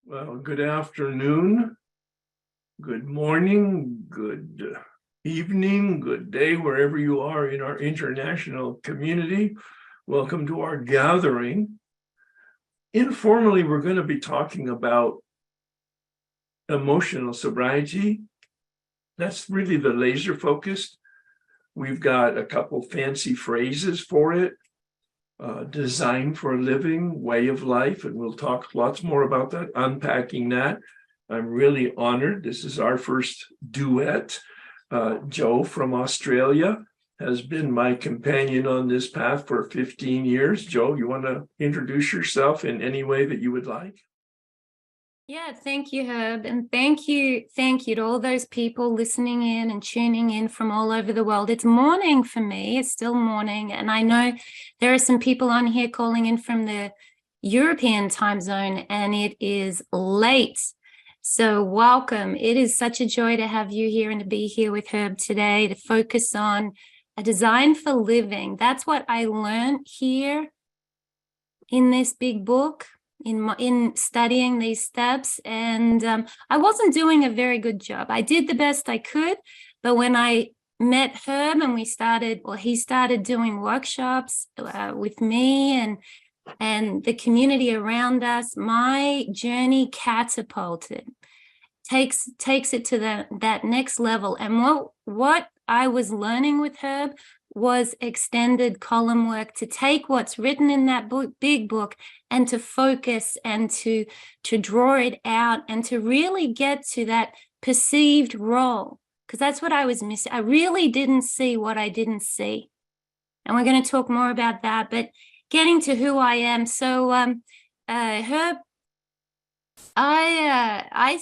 Well, good afternoon, good morning, good evening, good day, wherever you are in our international community. Welcome to our gathering. Informally, we're going to be talking about emotional sobriety. That's really the laser focused. We've got a couple fancy phrases for it. Design for a living, way of life, and we'll talk lots more about that, unpacking that. I'm really honored. This is our first duet. Joe from Australia has been my companion on this path for 15 years. Joe, you want to introduce yourself in any way that you would like? Yeah, thank you, Herb. And thank you to all those people listening in and tuning in from all over the world. It's morning for me. It's still morning. And I know there are some people on here calling in from the European time zone, and it is late. So welcome. It is such a joy to have you here and to be here with Herb today to focus on a design for living. That's what I learned here in this big book. In studying these steps, and I wasn't doing a very good job. I did the best I could, but when I met Herb and he started doing workshops with me and the community around us, my journey catapulted, takes it to that next level. And what I was learning with Herb was extended column work, to take what's written in that big book and to focus and to draw it out and to really get to that perceived role, because that's what I was missing. I really didn't see what I didn't see. And we're going to talk more about that, but getting to who I am. So Herb, I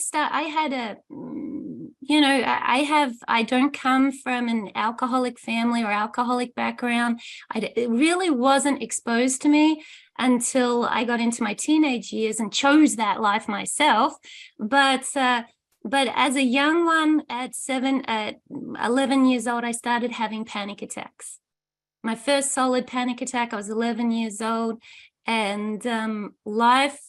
don't come from an alcoholic family or alcoholic background. It really wasn't exposed to me until I got into my teenage years and chose that life myself. But as a young one, at 11 years old, I started having panic attacks. My first solid panic attack, I was 11 years old, and life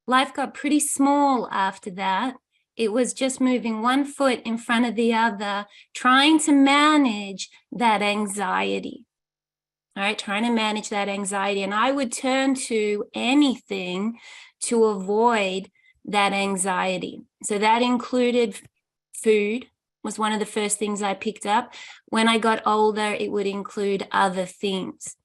got pretty small after that. It was just moving one foot in front of the other, trying to manage that anxiety. All right, trying to manage that anxiety. And I would turn to anything to avoid that anxiety. So that included food, was one of the first things I picked up. When I got older, it would include other things.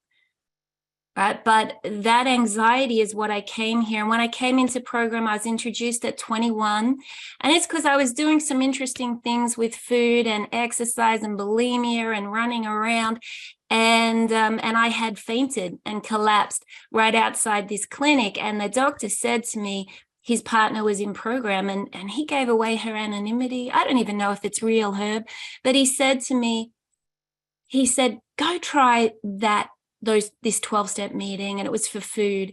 Right. But that anxiety is what I came here. And when I came into program, I was introduced at 21. And it's because I was doing some interesting things with food and exercise and bulimia and running around. And I had fainted and collapsed right outside this clinic. And the doctor said to me, his partner was in program, and he gave away her anonymity. I don't even know if it's real, Herb. But he said to me, go try this 12-step meeting, and it was for food.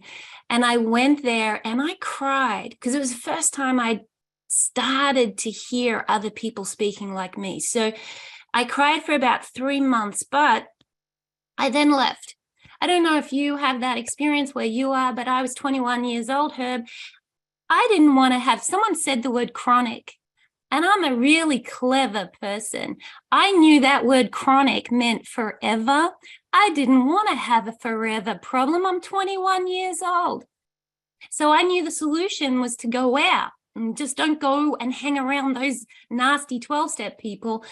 And I went there and I cried because it was the first time I started to hear other people speaking like me. So I cried for about 3 months, but I then left. I don't know if you have that experience where you are, but I was 21 years old, Herb. I didn't want to have, someone said the word chronic, and I'm a really clever person. I knew that word chronic meant forever. I didn't want to have a forever problem. I'm 21 years old. So I knew the solution was to go out and just don't go and hang around those nasty 12-step people.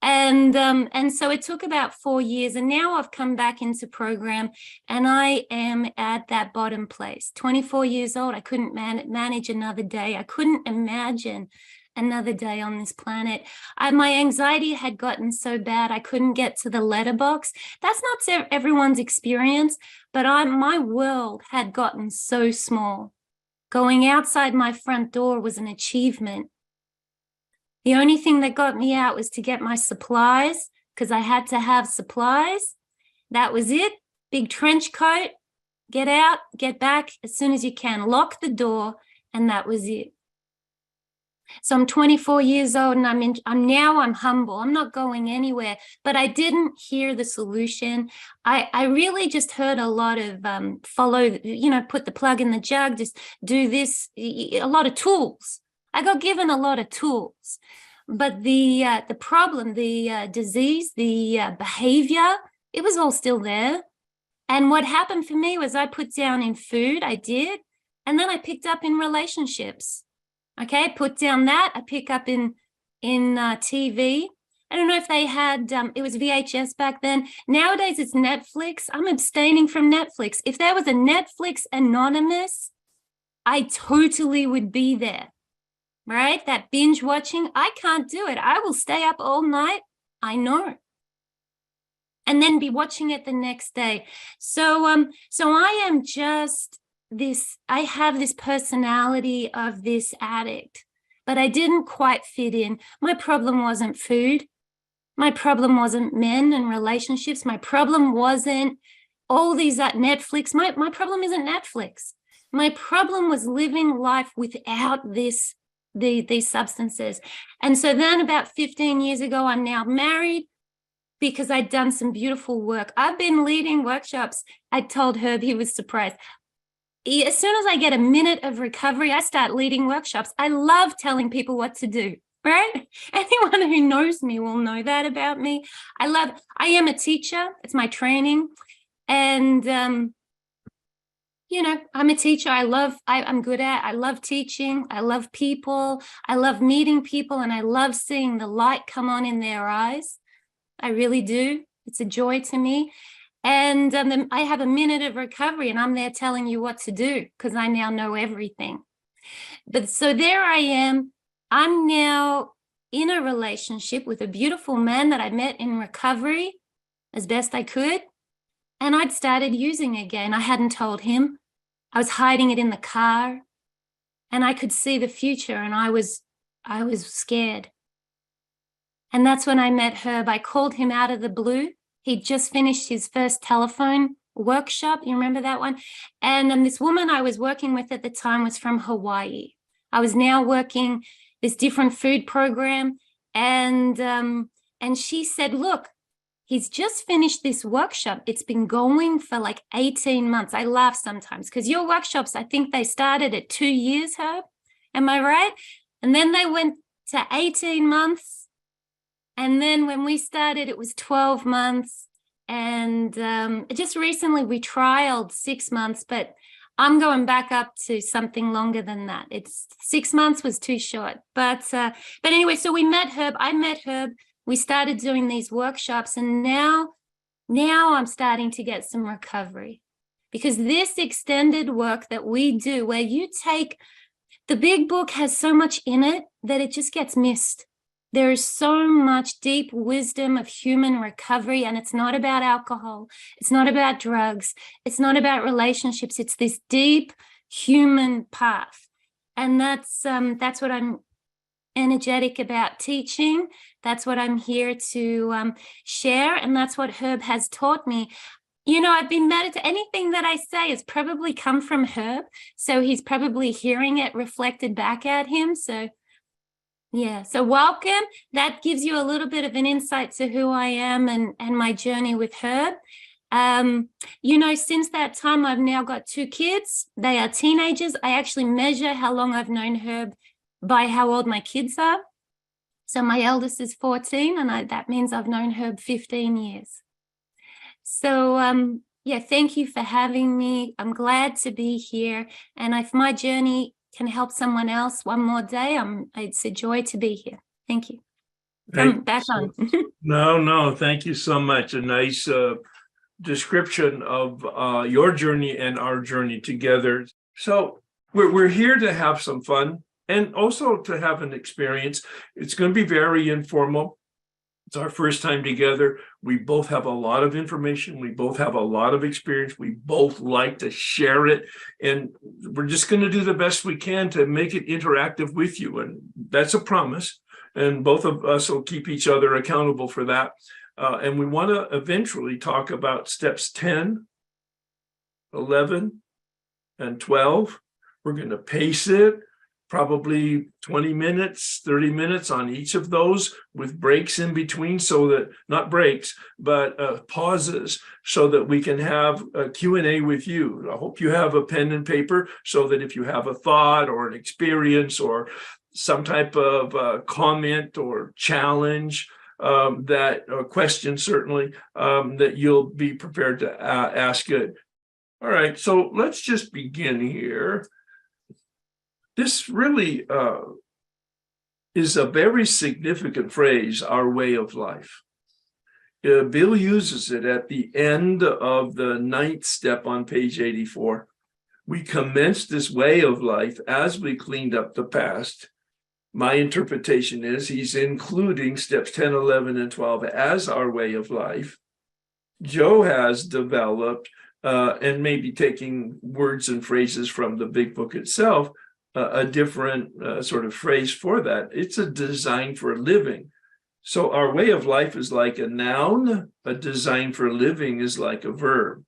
And so it took about 4 years, and now I've come back into program, and I am at that bottom place. 24 years old, I couldn't manage another day. I couldn't imagine another day on this planet. My anxiety had gotten so bad I couldn't get to the letterbox. That's not everyone's experience, but my world had gotten so small. Going outside my front door was an achievement. The only thing that got me out was to get my supplies, because I had to have supplies. That was it. Big trench coat, get out, get back as soon as you can, lock the door, and that was it. So I'm 24 years old and I'm humble. I'm not going anywhere, but I didn't hear the solution. I really just heard a lot of follow, put the plug in the jug, just do this, a lot of tools. I got given a lot of tools, but the problem, the disease, the behavior, it was all still there. And what happened for me was I put down in food, I did, and then I picked up in relationships. Okay, put down that. I pick up in TV. I don't know if they had, it was VHS back then. Nowadays it's Netflix. I'm abstaining from Netflix. If there was a Netflix Anonymous, I totally would be there, right? That binge watching, I can't do it. I will stay up all night. I know. And then be watching it the next day. So I am just I have this personality of this addict, but I didn't quite fit in. My problem wasn't food. My problem wasn't men and relationships. My problem wasn't all these at Netflix. My problem isn't Netflix. My problem was living life without these substances. And so then about 15 years ago, I'm now married because I'd done some beautiful work. I've been leading workshops. I told Herb, he was surprised. As soon as I get a minute of recovery, I start leading workshops. I love telling people what to do, right? Anyone who knows me will know that about me. I am a teacher. It's my training. And, I'm a teacher. I'm good at, I love teaching. I love people. I love meeting people, and I love seeing the light come on in their eyes. I really do. It's a joy to me. And then I have a minute of recovery, and I'm there telling you what to do because I now know everything. But so there I am. I'm now in a relationship with a beautiful man that I met in recovery as best I could. And I'd started using again. I hadn't told him. I was hiding it in the car, and I could see the future, and I was scared. And that's when I met Herb. I called him out of the blue. He'd just finished his first telephone workshop. You remember that one? And this woman I was working with at the time was from Hawaii. I was now working this different food program. And she said, look, he's just finished this workshop. It's been going for like 18 months. I laugh sometimes because your workshops, I think they started at 2 years, Herb. Am I right? And then they went to 18 months. And then when we started, it was 12 months. And just recently we trialed 6 months, but I'm going back up to something longer than that. It's 6 months was too short. But anyway, so we met Herb. I met Herb. We started doing these workshops, and now I'm starting to get some recovery, because this extended work that we do, where you take, the big book has so much in it that it just gets missed. There is so much deep wisdom of human recovery, and it's not about alcohol. It's not about drugs. It's not about relationships. It's this deep human path. And that's what I'm energetic about teaching. That's what I'm here to share. And that's what Herb has taught me. I've been meditating. Anything that I say has probably come from Herb. So he's probably hearing it reflected back at him. So yeah, so welcome. That gives you a little bit of an insight to who I am and my journey with Herb. Since that time, I've now got 2 kids. They are teenagers. I actually measure how long I've known Herb by how old my kids are. So my eldest is 14, and that means I've known Herb 15 years. So, thank you for having me. I'm glad to be here. And if my journey can help someone else one more day, it's a joy to be here. Thank you. Come back on. No, thank you so much. A nice description of your journey and our journey together. So we're here to have some fun and also to have an experience. It's going to be very informal. It's our first time together. We both have a lot of information. We both have a lot of experience. We both like to share it. And we're just going to do the best we can to make it interactive with you. And that's a promise. And both of us will keep each other accountable for that. And we want to eventually talk about steps 10, 11, and 12. We're going to pace it. probably 20 minutes, 30 minutes on each of those with breaks in between, so that, not breaks, but pauses, so that we can have a Q&A with you. I hope you have a pen and paper, so that if you have a thought or an experience or some type of comment or challenge, or question certainly, that you'll be prepared to ask it. All right, so let's just begin here. This really is a very significant phrase, our way of life. Bill uses it at the end of the 9th step on page 84. We commenced this way of life as we cleaned up the past. My interpretation is he's including steps 10, 11, and 12 as our way of life. Joe has developed, and maybe taking words and phrases from the big book itself, a different sort of phrase for that. It's a design for living. So our way of life is like a noun, a design for living is like a verb.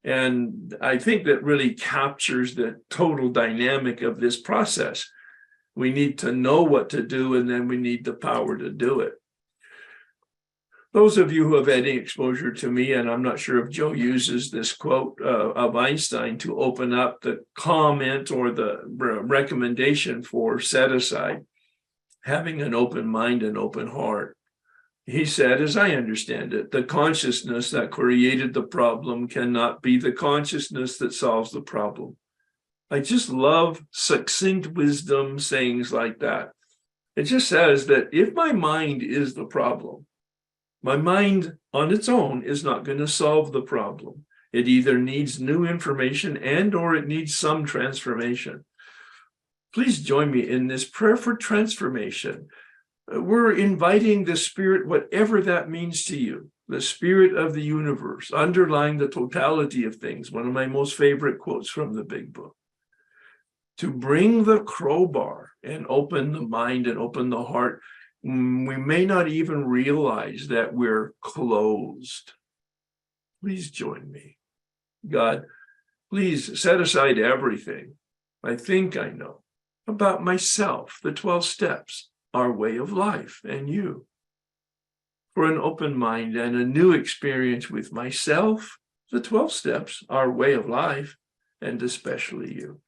And I think that really captures the total dynamic of this process. We need to know what to do, and then we need the power to do it. Those of you who have any exposure to me, and I'm not sure if Joe uses this quote of Einstein to open up the comment or the recommendation for set aside, having an open mind and open heart. He said, as I understand it, the consciousness that created the problem cannot be the consciousness that solves the problem. I just love succinct wisdom sayings like that. It just says that if my mind is the problem, my mind on its own is not going to solve the problem. It either needs new information and or it needs some transformation. Please join me in this prayer for transformation. We're inviting the Spirit, whatever that means to you, the Spirit of the universe, underlying the totality of things, one of my most favorite quotes from the big book, to bring the crowbar and open the mind and open the heart. We may not even realize that we're closed. Please join me. God, please set aside everything I think I know about myself, the 12 steps, our way of life, and you, for an open mind and a new experience with myself, the 12 steps, our way of life, and especially you.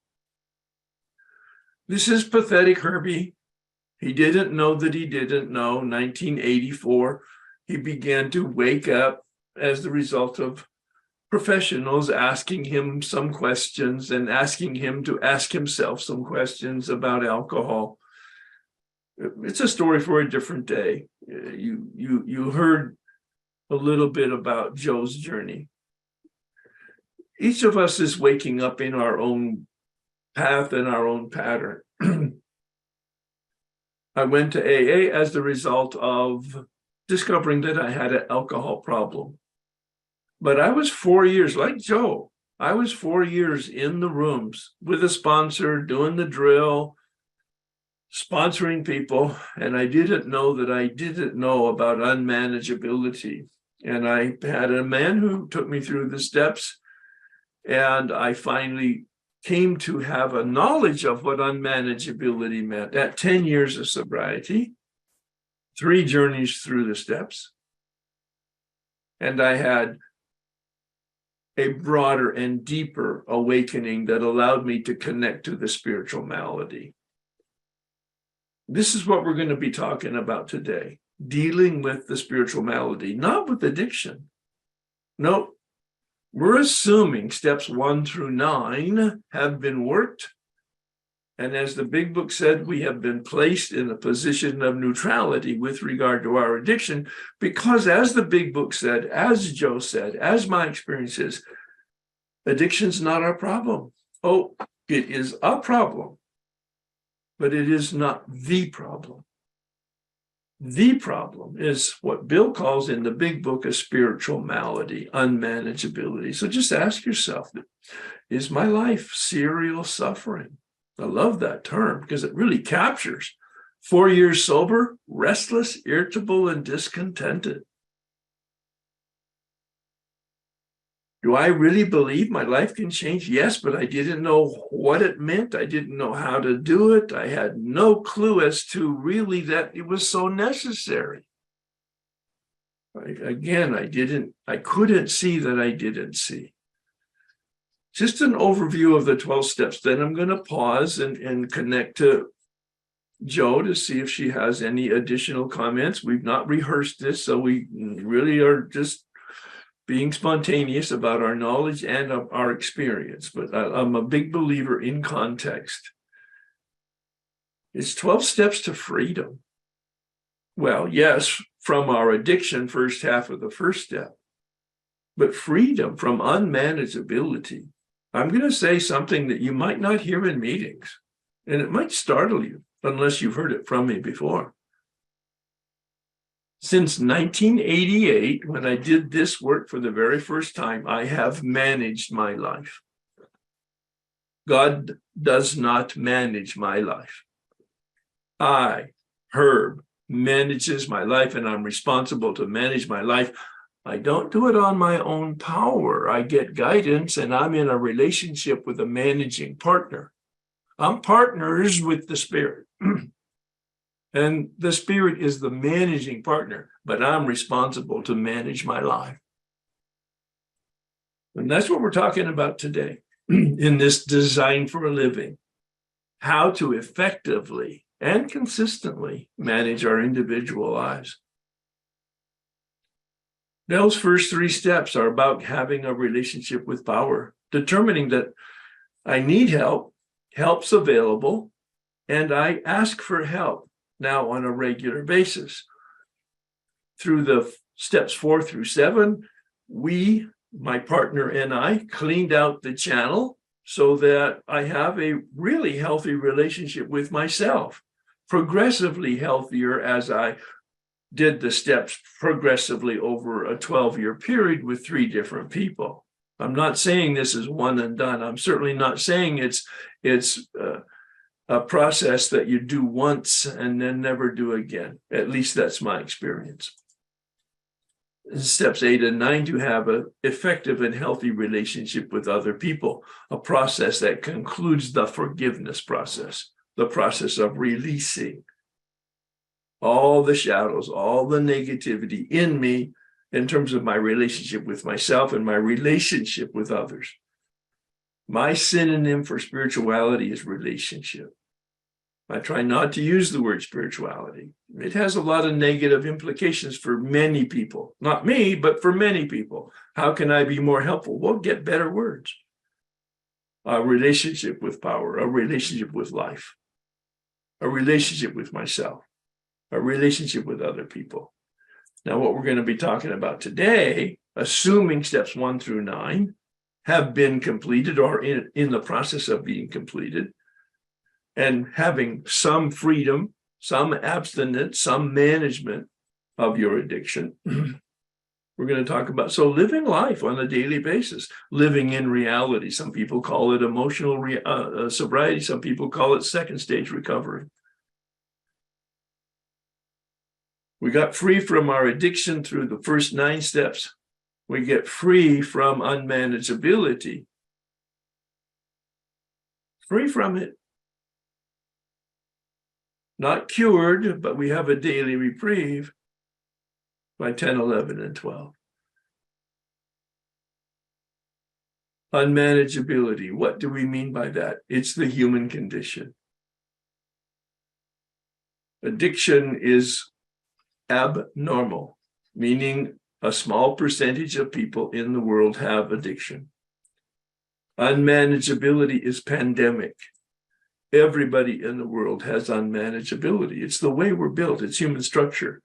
This is pathetic Herbie. He didn't know that he didn't know. 1984, he began to wake up as the result of professionals asking him some questions and asking him to ask himself some questions about alcohol. It's a story for a different day. You heard a little bit about Joe's journey. Each of us is waking up in our own path and our own pattern. I went to AA as the result of discovering that I had an alcohol problem. But I was 4 years, like Joe, I was 4 years in the rooms with a sponsor, doing the drill, sponsoring people, and I didn't know that I didn't know about unmanageability. And I had a man who took me through the steps, and I finally came to have a knowledge of what unmanageability meant at 10 years of sobriety, 3 journeys through the steps. And I had a broader and deeper awakening that allowed me to connect to the spiritual malady. This is what we're going to be talking about today, dealing with the spiritual malady, not with addiction. No. We're assuming steps 1 through 9 have been worked. And as the big book said, we have been placed in a position of neutrality with regard to our addiction, because as the big book said, as Joe said, as my experience is, addiction's not our problem. Oh, it is a problem, but it is not the problem. The problem is what Bill calls in the big book a spiritual malady, unmanageability. So just ask yourself, is my life serial suffering? I love that term because it really captures 4 years sober, restless, irritable, and discontented. Do I really believe my life can change? Yes, but I didn't know what it meant. I didn't know how to do it. I had no clue as to really that it was so necessary. Again, I couldn't see that I didn't see. Just an overview of the 12 steps. Then I'm going to pause and connect to Jo to see if she has any additional comments. We've not rehearsed this, so we really are just being spontaneous about our knowledge and our experience. But I'm a big believer in context. It's 12 steps to freedom. Well, yes, from our addiction, first half of the first step, but freedom from unmanageability. I'm going to say something that you might not hear in meetings, and it might startle you unless you've heard it from me before. Since 1988, when I did this work for the very first time, I have managed my life. God does not manage my life. Herb, manages my life, and I'm responsible to manage my life. I don't do it on my own power. I get guidance, and I'm in a relationship with a managing partner. I'm partners with the Spirit. And the Spirit is the managing partner, but I'm responsible to manage my life. And that's what we're talking about today in this Design for a Living. How to effectively and consistently manage our individual lives. Those first 3 steps are about having a relationship with power, determining that I need help, help's available, and I ask for help now on a regular basis. Through the steps 4 through 7, we, my partner and I, cleaned out the channel so that I have a really healthy relationship with myself, progressively healthier as I did the steps progressively over a 12-year period with 3 different people. I'm not saying this is one and done. I'm certainly not saying it's a process that you do once and then never do again. At least that's my experience. Steps 8 and 9 to have an effective and healthy relationship with other people, a process that concludes the forgiveness process, the process of releasing all the shadows, all the negativity in me in terms of my relationship with myself and my relationship with others. My synonym for spirituality is relationship. I try not to use the word spirituality. It has a lot of negative implications for many people. Not me, but for many people. How can I be more helpful? Well, get better words. A relationship with power, a relationship with life, a relationship with myself, a relationship with other people. Now, what we're going to be talking about today, assuming steps 1 through 9 have been completed or in the process of being completed, and having some freedom, some abstinence, some management of your addiction. We're going to talk about, so living life on a daily basis, living in reality. Some people call it emotional sobriety. Some people call it second stage recovery. We got free from our addiction through the first 9 steps. We get free from unmanageability. Free from it. Not cured, but we have a daily reprieve by 10, 11, and 12. Unmanageability. What do we mean by that? It's the human condition. Addiction is abnormal, meaning a small percentage of people in the world have addiction. Unmanageability is pandemic. Everybody in the world has unmanageability. It's the way we're built. It's human structure.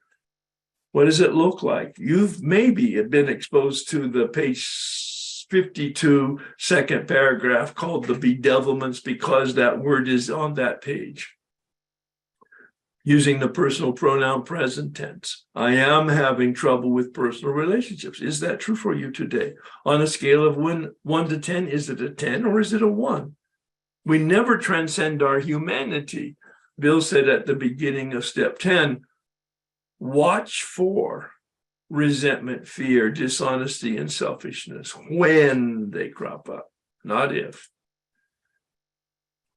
What does it look like? You've maybe been exposed to the page 52 second paragraph called the bedevilments because that word is on that page. Using the personal pronoun present tense. I am having trouble with personal relationships. Is that true for you today? On a scale of 1 to 10, is it a 10 or is it a 1? We never transcend our humanity. Bill said at the beginning of step 10, watch for resentment, fear, dishonesty, and selfishness when they crop up, not if.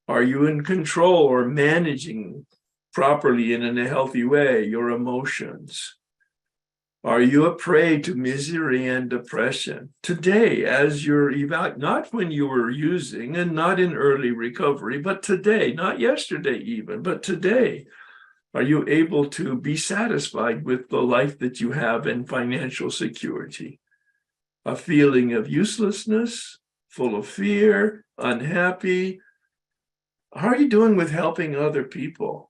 Are you in control or managing properly and in a healthy way your emotions? Are you a prey to misery and depression? Today, as you're not when you were using and not in early recovery, but today, not yesterday even, but today, are you able to be satisfied with the life that you have and financial security? A feeling of uselessness, full of fear, unhappy. How are you doing with helping other people?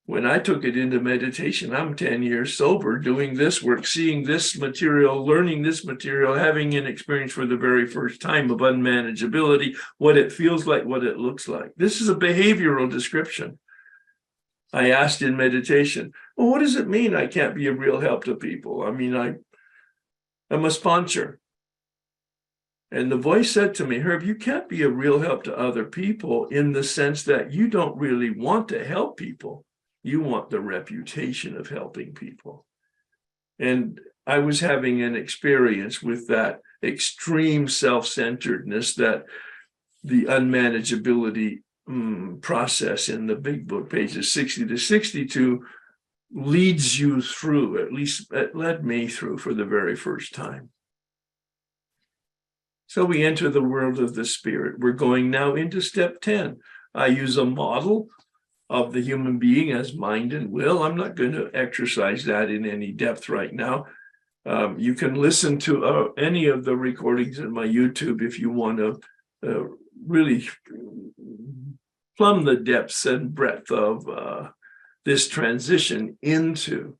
When I took it into meditation, I'm 10 years sober, doing this work, seeing this material, learning this material, having an experience for the very first time of unmanageability, what it feels like, what it looks like. This is a behavioral description. I asked in meditation, well, what does it mean I can't be a real help to people? I mean, I'm a sponsor. And the voice said to me, Herb, you can't be a real help to other people in the sense that you don't really want to help people. You want the reputation of helping people. And I was having an experience with that extreme self-centeredness that the unmanageability process in the big book, pages 60 to 62, leads you through, at least it led me through for the very first time. So we enter the world of the spirit. We're going now into step 10. I use a model of the human being as mind and will. I'm not going to exercise that in any depth right now. You can listen to any of the recordings in my YouTube if you want to really plumb the depths and breadth of this transition into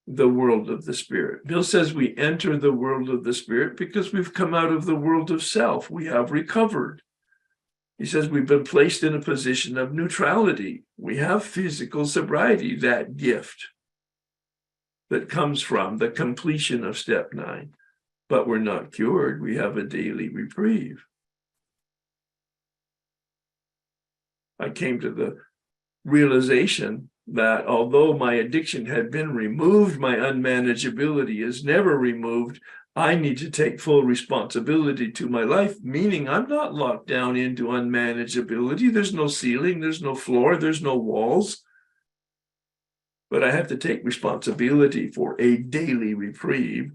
the world of the spirit. Bill says we enter the world of the spirit because we've come out of the world of self. We have recovered. He says we've been placed in a position of neutrality. We have physical sobriety, that gift that comes from the completion of step 9. But we're not cured. We have a daily reprieve. I came to the realization that although my addiction had been removed, my unmanageability is never removed. I need to take full responsibility to my life, meaning I'm not locked down into unmanageability. There's no ceiling, there's no floor, there's no walls. But I have to take responsibility for a daily reprieve,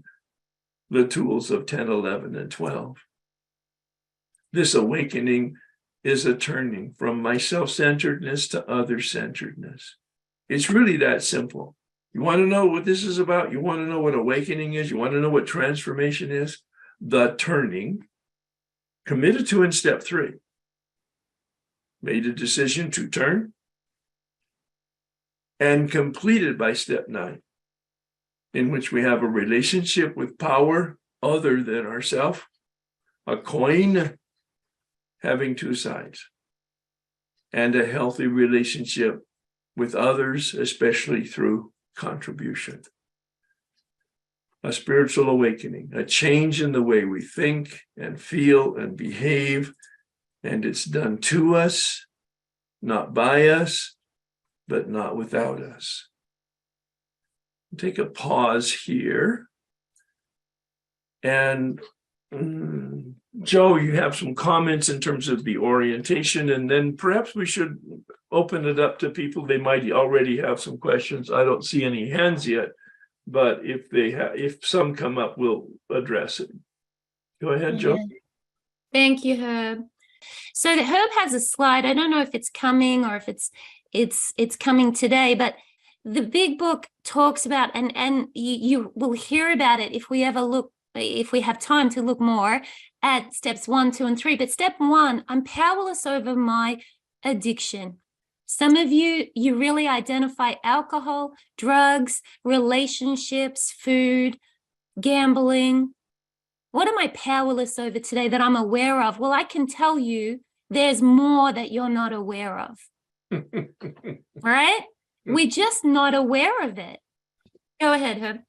the tools of 10, 11, and 12. This awakening is a turning from my self-centeredness to other-centeredness. It's really that simple. You want to know what this is about? You want to know what awakening is? You want to know what transformation is? The turning, committed to in step 3. Made a decision to turn, and completed by step 9, in which we have a relationship with power other than ourself, a coin having 2 sides, and a healthy relationship with others, especially through contribution. A spiritual awakening, a change in the way we think and feel and behave, and it's done to us, not by us, but not without us. Take a pause here. And Joe, you have some comments in terms of the orientation, and then perhaps we should open it up to people. They might already have some questions. I don't see any hands yet, but if some come up, we'll address it. Go ahead, Joe. Thank you, Herb. So the Herb has a slide. I don't know if it's coming or if it's coming today, but the big book talks about, and you will hear about it if we have time to look more at steps 1, 2, and 3. But step 1, I'm powerless over my addiction. Some of you really identify alcohol, drugs, relationships, food, gambling. What am I powerless over today that I'm aware of? Well, I can tell you there's more that you're not aware of. Right? We're just not aware of it. Go ahead, Herb.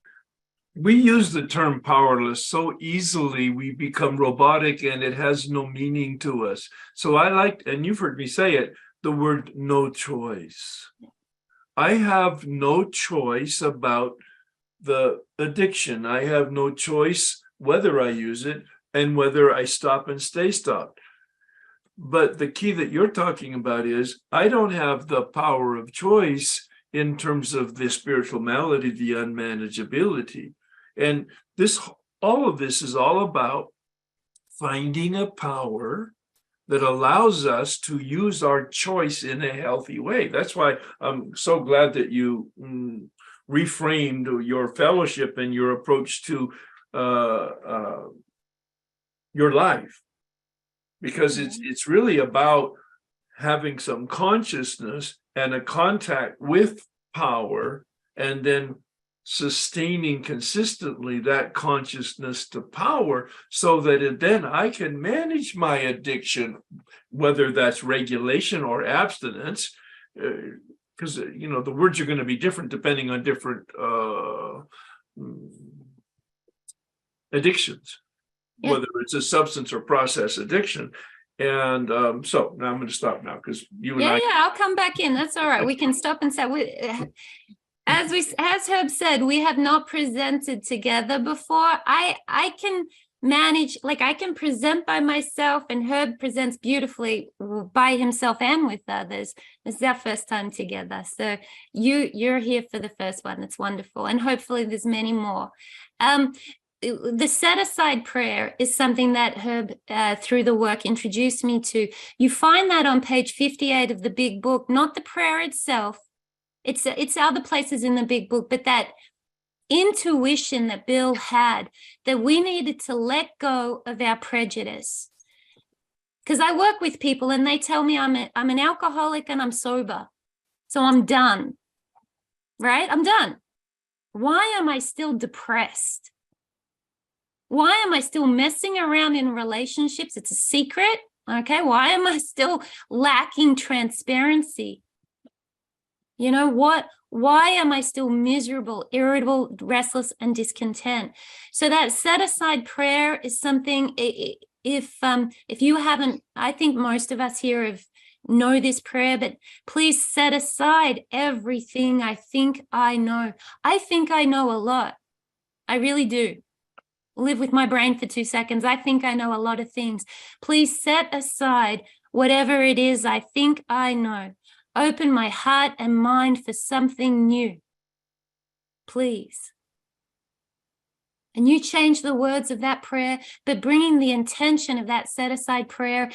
We use the term powerless so easily, we become robotic and it has no meaning to us. So I like, and you've heard me say it, the word no choice. I have no choice about the addiction. I have no choice whether I use it and whether I stop and stay stopped. But the key that you're talking about is I don't have the power of choice in terms of the spiritual malady, the unmanageability. And all of this is all about finding a power that allows us to use our choice in a healthy way. That's why I'm so glad that you reframed your fellowship and your approach to your life, because it's really about having some consciousness and a contact with power, and then sustaining consistently that consciousness to power, so that then I can manage my addiction, whether that's regulation or abstinence, because the words are going to be different depending on different addictions, whether it's a substance or process addiction. And so now I'm going to stop now, because you and I. I'll come back in. That's all right. We can stop and say, as Herb said, we have not presented together before. I can manage, like I can present by myself, and Herb presents beautifully by himself and with others. This is our first time together. So you're here for the first one. It's wonderful. And hopefully there's many more. The set-aside prayer is something that Herb, through the work, introduced me to. You find that on page 58 of the big book, not the prayer itself. It's other places in the big book, but that intuition that Bill had, that we needed to let go of our prejudice. Because I work with people and they tell me I'm an alcoholic and I'm sober. So I'm done, right? I'm done. Why am I still depressed? Why am I still messing around in relationships? It's a secret, okay? Why am I still lacking transparency? You know what? Why am I still miserable, irritable, restless, and discontent? So that set-aside prayer is something, if you haven't, I think most of us here know this prayer, but please set aside everything I think I know. I think I know a lot. I really do. Live with my brain for 2 seconds. I think I know a lot of things. Please set aside whatever it is I think I know. Open my heart and mind for something new, please. And you change the words of that prayer, but bringing the intention of that set-aside prayer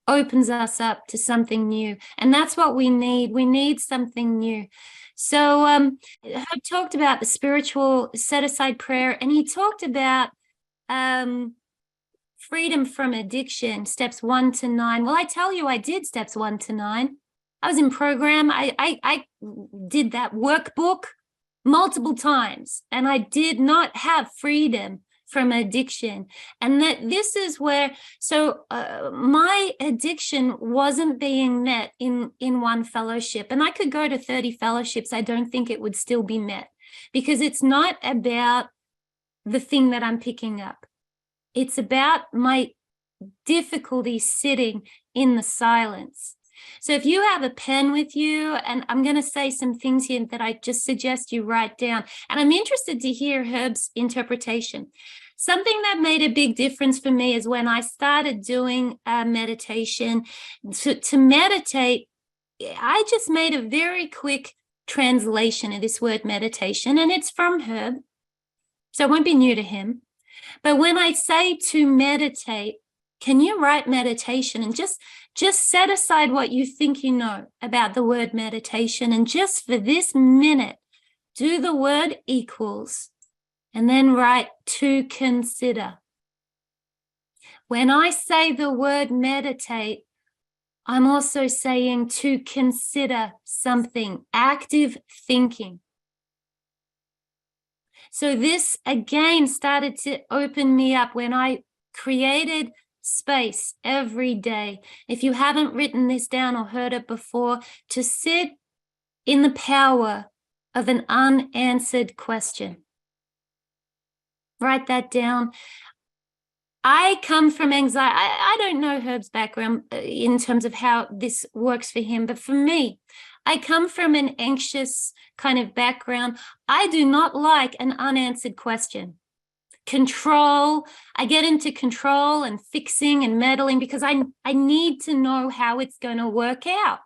opens us up to something new. And that's what we need. We need something new. So I talked about the spiritual set-aside prayer, and he talked about freedom from addiction, steps 1 to 9. Well, I tell you, I did steps 1 to 9. I was in program. I did that workbook multiple times, and I did not have freedom from addiction. And that this is where, my addiction wasn't being met in one fellowship. And I could go to 30 fellowships. I don't think it would still be met, because it's not about the thing that I'm picking up. It's about my difficulty sitting in the silence. So if you have a pen with you, and I'm going to say some things here that I just suggest you write down, and I'm interested to hear Herb's interpretation. Something that made a big difference for me is when I started doing meditation. To meditate, I just made a very quick translation of this word meditation, and it's from Herb, so it won't be new to him. But when I say to meditate, can you write meditation and just set aside what you think you know about the word meditation, and just for this minute, do the word equals and then write to consider. When I say the word meditate, I'm also saying to consider something, active thinking. So this again started to open me up when I created space every day. If you haven't written this down or heard it before, to sit in the power of an unanswered question. Write that down. I come from anxiety. I don't know Herb's background in terms of how this works for him, but for me, I come from an anxious kind of background. I do not like an unanswered question. Control, I get into control and fixing and meddling because I need to know how it's going to work out.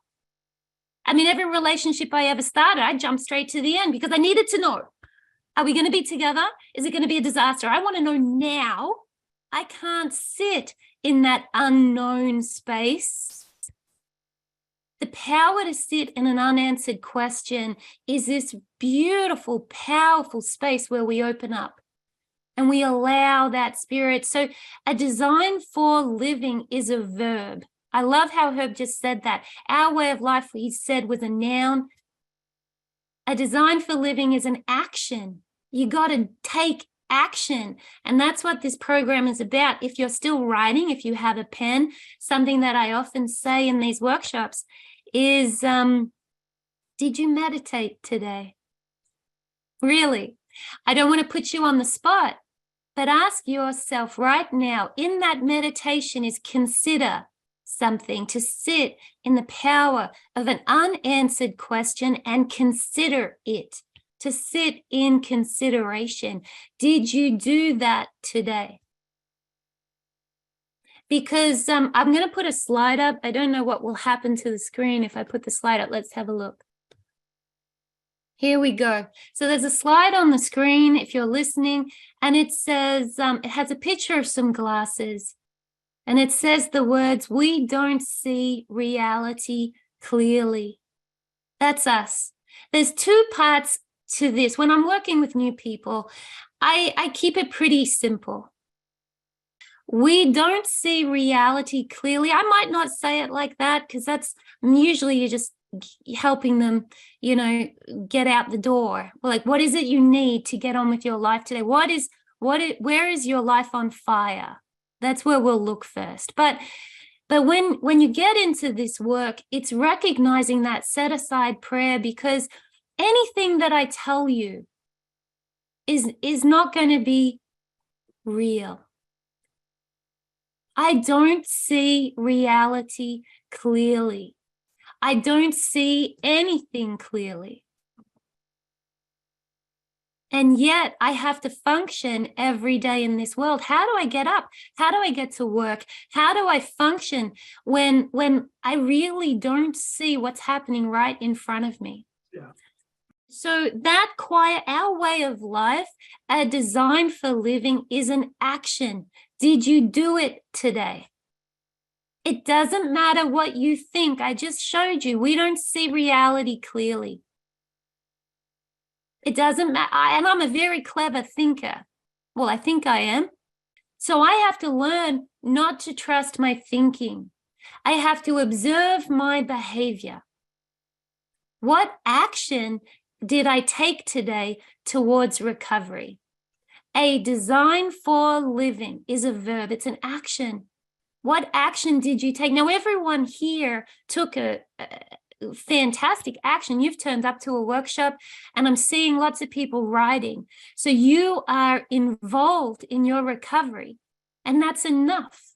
I mean, every relationship I ever started, I jumped straight to the end because I needed to know. Are we going to be together? Is it going to be a disaster? I want to know now. I can't sit in that unknown space. The power to sit in an unanswered question is this beautiful, powerful space where we open up and we allow that spirit. So a design for living is a verb. I love how Herb just said that. Our way of life, he said, was a noun. A design for living is an action. You got to take action. And that's what this program is about. If you're still writing, if you have a pen, something that I often say in these workshops is, did you meditate today? Really? I don't want to put you on the spot, but ask yourself right now, in that meditation is consider something, to sit in the power of an unanswered question and consider it, to sit in consideration. Did you do that today? Because I'm going to put a slide up. I don't know what will happen to the screen if I put the slide up. Let's have a look. Here we go. So there's a slide on the screen if you're listening, and it says, it has a picture of some glasses. And it says the words, we don't see reality clearly. That's us. There's two parts to this. When I'm working with new people, I keep it pretty simple. We don't see reality clearly. I might not say it like that because that's usually you're just helping them, get out the door. Like, what is it you need to get on with your life today? Where is your life on fire? That's where we'll look first. But when you get into this work, it's recognizing that set aside prayer, because anything that I tell you is not going to be real. I don't see reality clearly. I don't see anything clearly. And yet I have to function every day in this world. How do I get up? How do I get to work? How do I function when I really don't see what's happening right in front of me? Yeah. So that quiet, our way of life, a design for living, is an action. Did you do it today? It doesn't matter what you think. I just showed you. We don't see reality clearly. It doesn't matter. And I'm a very clever thinker. Well, I think I am. So I have to learn not to trust my thinking. I have to observe my behavior. What action did I take today towards recovery? A design for living is a verb. It's an action. What action did you take? Now, everyone here took a fantastic action. You've turned up to a workshop, and I'm seeing lots of people writing. So you are involved in your recovery, and that's enough.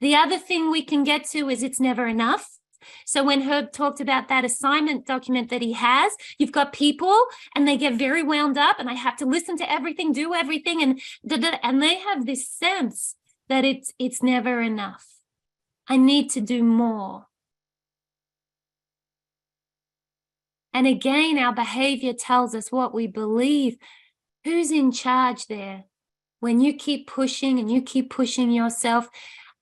The other thing we can get to is it's never enough. So when Herb talked about that assignment document that he has, you've got people and they get very wound up, and I have to listen to everything, do everything, and they have this sense that it's never enough. I need to do more. And again, our behavior tells us what we believe. Who's in charge there? When you keep pushing and you keep pushing yourself,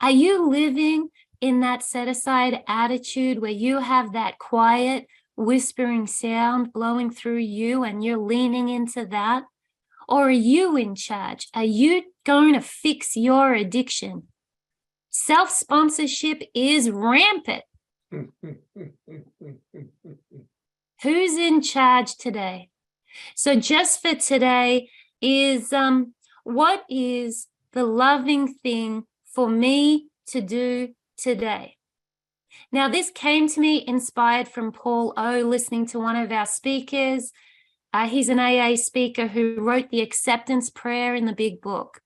are you living in that set-aside attitude where you have that quiet, whispering sound blowing through you and you're leaning into that? Or are you in charge? Are you going to fix your addiction? Self-sponsorship is rampant. Who's in charge today? So just for today is, what is the loving thing for me to do today? Now, this came to me inspired from Paul O, listening to one of our speakers. He's an AA speaker who wrote the acceptance prayer in the big book.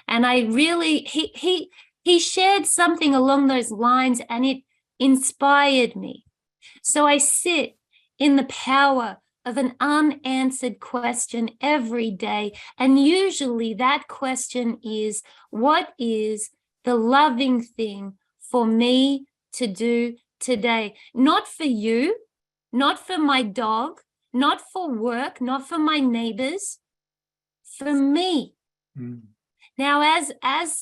And I really, he shared something along those lines, and it inspired me. So I sit in the power of an unanswered question every day. And usually that question is, what is the loving thing for me to do today? Not for you, not for my dog, not for work, not for my neighbors, for me. Mm. Now, as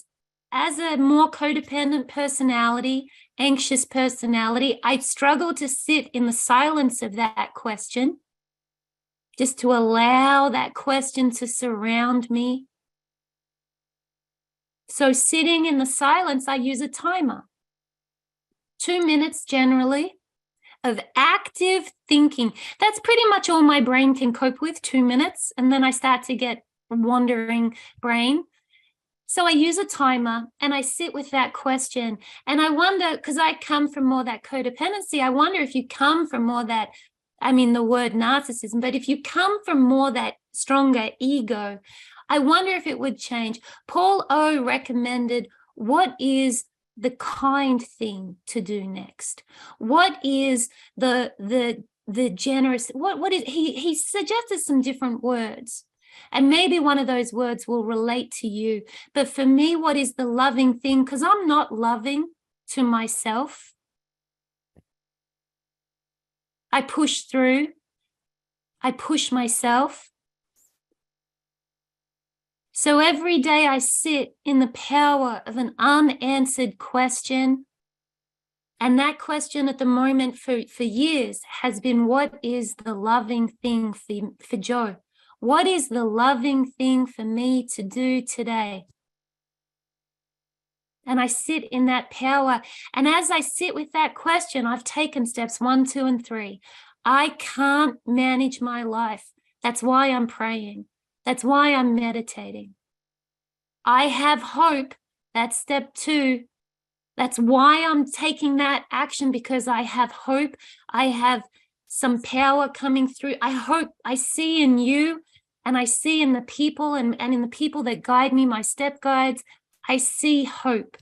a more codependent personality, anxious personality, I struggle to sit in the silence of that question, just to allow that question to surround me. So sitting in the silence, I use a timer. 2 minutes generally of active thinking. That's pretty much all my brain can cope with, 2 minutes. And then I start to get a wandering brain. So I use a timer and I sit with that question. And I wonder, because I come from more that codependency, I wonder if you come from more that, I mean, the word narcissism, but if you come from more that stronger ego, I wonder if it would change. Paul O recommended, what is the kind thing to do next? What is the generous, what is, he suggested some different words. And maybe one of those words will relate to you. But for me, what is the loving thing? Because I'm not loving to myself. I push through. I push myself. So every day I sit in the power of an unanswered question. And that question at the moment for years has been, what is the loving thing for Joe? What is the loving thing for me to do today? And I sit in that power. And as I sit with that question, I've taken steps 1, 2, and 3. I can't manage my life. That's why I'm praying. That's why I'm meditating. I have hope. That's step 2. That's why I'm taking that action, because I have hope. I have some power coming through. I hope, I see in you, and I see in the people and in the people that guide me, my step guides, I see hope.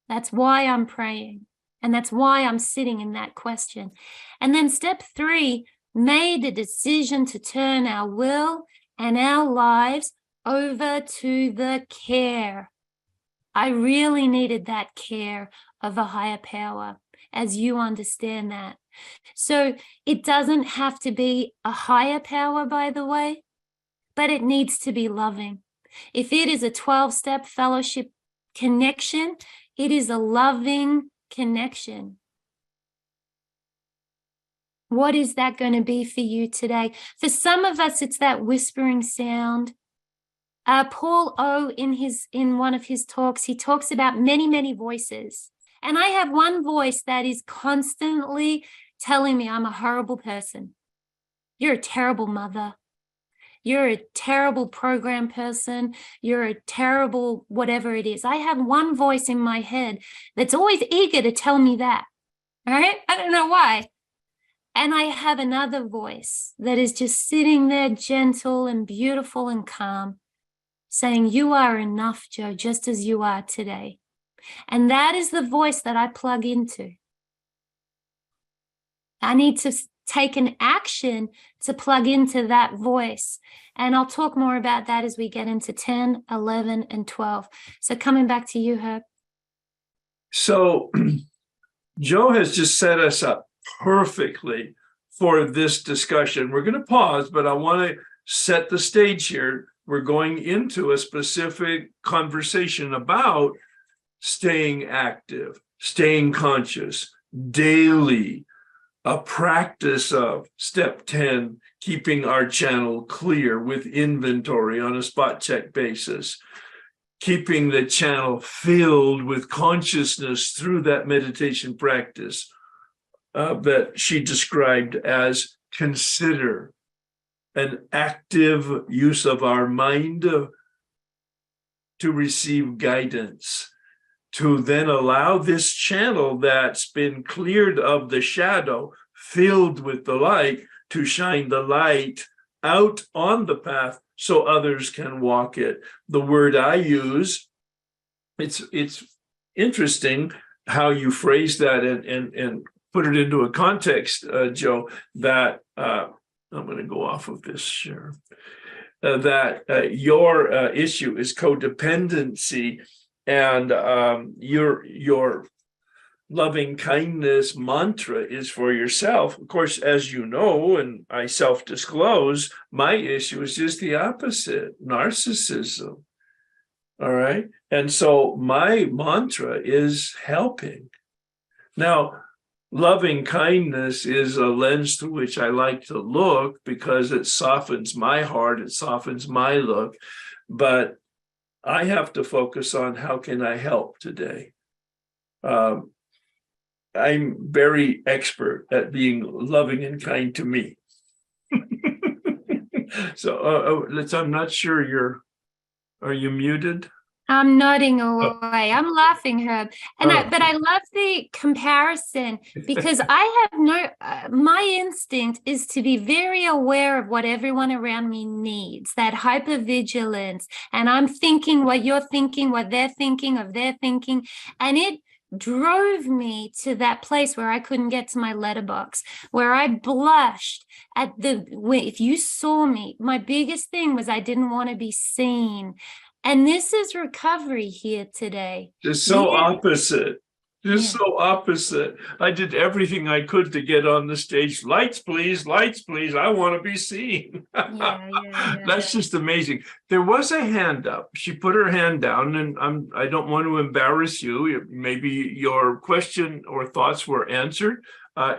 That's why I'm praying. And that's why I'm sitting in that question. And then step 3, made a decision to turn our will and our lives over to the care. I really needed that care of a higher power, as you understand that. So it doesn't have to be a higher power, by the way, but it needs to be loving. If it is a 12-step fellowship connection, it is a loving connection. What is that going to be for you today? For some of us, it's that whispering sound. Paul O, in one of his talks, he talks about many, many voices. And I have one voice that is constantly telling me I'm a horrible person. You're a terrible mother. You're a terrible program person. You're a terrible whatever it is. I have one voice in my head that's always eager to tell me that. All right? I don't know why. And I have another voice that is just sitting there gentle and beautiful and calm, saying, you are enough, Joe, just as you are today. And that is the voice that I plug into. I need to take an action to plug into that voice. And I'll talk more about that as we get into 10, 11, and 12. So coming back to you, Herb. So Joe has just set us up perfectly for this discussion. We're going to pause, but I want to set the stage here. We're going into a specific conversation about staying active, staying conscious, daily, a practice of step 10, keeping our channel clear with inventory on a spot check basis, keeping the channel filled with consciousness through that meditation practice that she described as consider, an active use of our mind to receive guidance, to then allow this channel that's been cleared of the shadow, filled with the light, to shine the light out on the path so others can walk it. The word I use, it's interesting how you phrase that and put it into a context, Joe, that I'm going to go off of this share. That your issue is codependency, and your loving kindness mantra is for yourself. Of course, as you know, and I self-disclose, my issue is just the opposite, narcissism. All right. And so my mantra is helping. Now, loving kindness is a lens through which I like to look because it softens my heart, it softens my look. But I have to focus on how can I help today. I'm very expert at being loving and kind to me. So I'm not sure are you muted? I'm nodding away. I'm laughing, Herb. And Oh. but I love the comparison because I have my instinct is to be very aware of what everyone around me needs, that hypervigilance. And I'm thinking what you're thinking, what they're thinking of their thinking. And it drove me to that place where I couldn't get to my letterbox, where I blushed at if you saw me, my biggest thing was I didn't want to be seen. And this is recovery here today. Just so opposite. Yeah. So opposite. I did everything I could to get on the stage. Lights, please. Lights, please. I want to be seen. Yeah. That's just amazing. There was a hand up. She put her hand down, and I don't want to embarrass you. Maybe your question or thoughts were answered.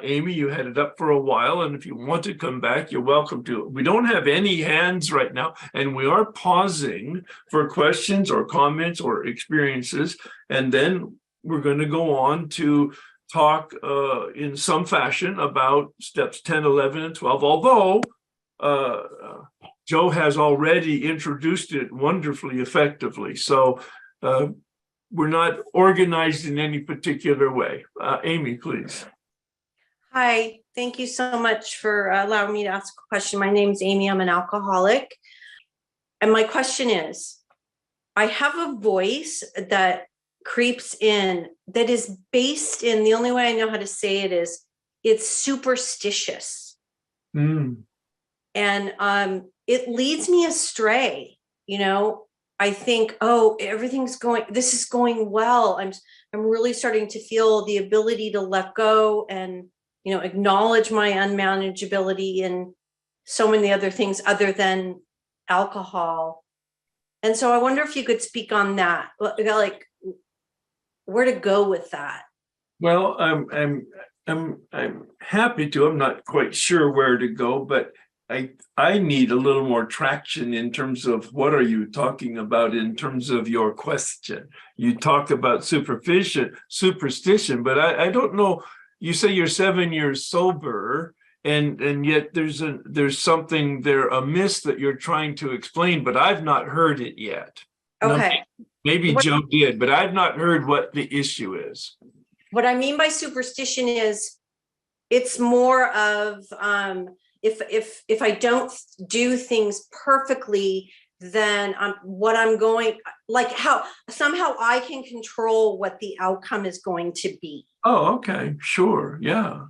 Amy, you had it up for a while, and if you want to come back, you're welcome to. We don't have any hands right now, and we are pausing for questions or comments or experiences, and then we're going to go on to talk in some fashion about steps 10, 11, and 12, although Joe has already introduced it wonderfully effectively. So we're not organized in any particular way. Amy, please. Hi, thank you so much for allowing me to ask a question. My name's Amy, I'm an alcoholic. And my question is, I have a voice that creeps in that is based in, the only way I know how to say it is, it's superstitious. And it leads me astray. You know, I think, oh, this is going well. I'm really starting to feel the ability to let go and, you know, acknowledge my unmanageability and so many other things other than alcohol. And so I wonder if you could speak on that, like where to go with that. Well, I'm happy to. I'm not quite sure where to go, but I need a little more traction in terms of what are you talking about in terms of your question. You talk about superstition, but I don't know. You say you're 7 years sober, and yet there's something there amiss that you're trying to explain, but I've not heard it yet. Okay. Maybe Joe did, but I've not heard what the issue is. What I mean by superstition is it's more of if I don't do things perfectly, then I'm going, like how somehow I can control what the outcome is going to be. Oh, okay, sure, yeah.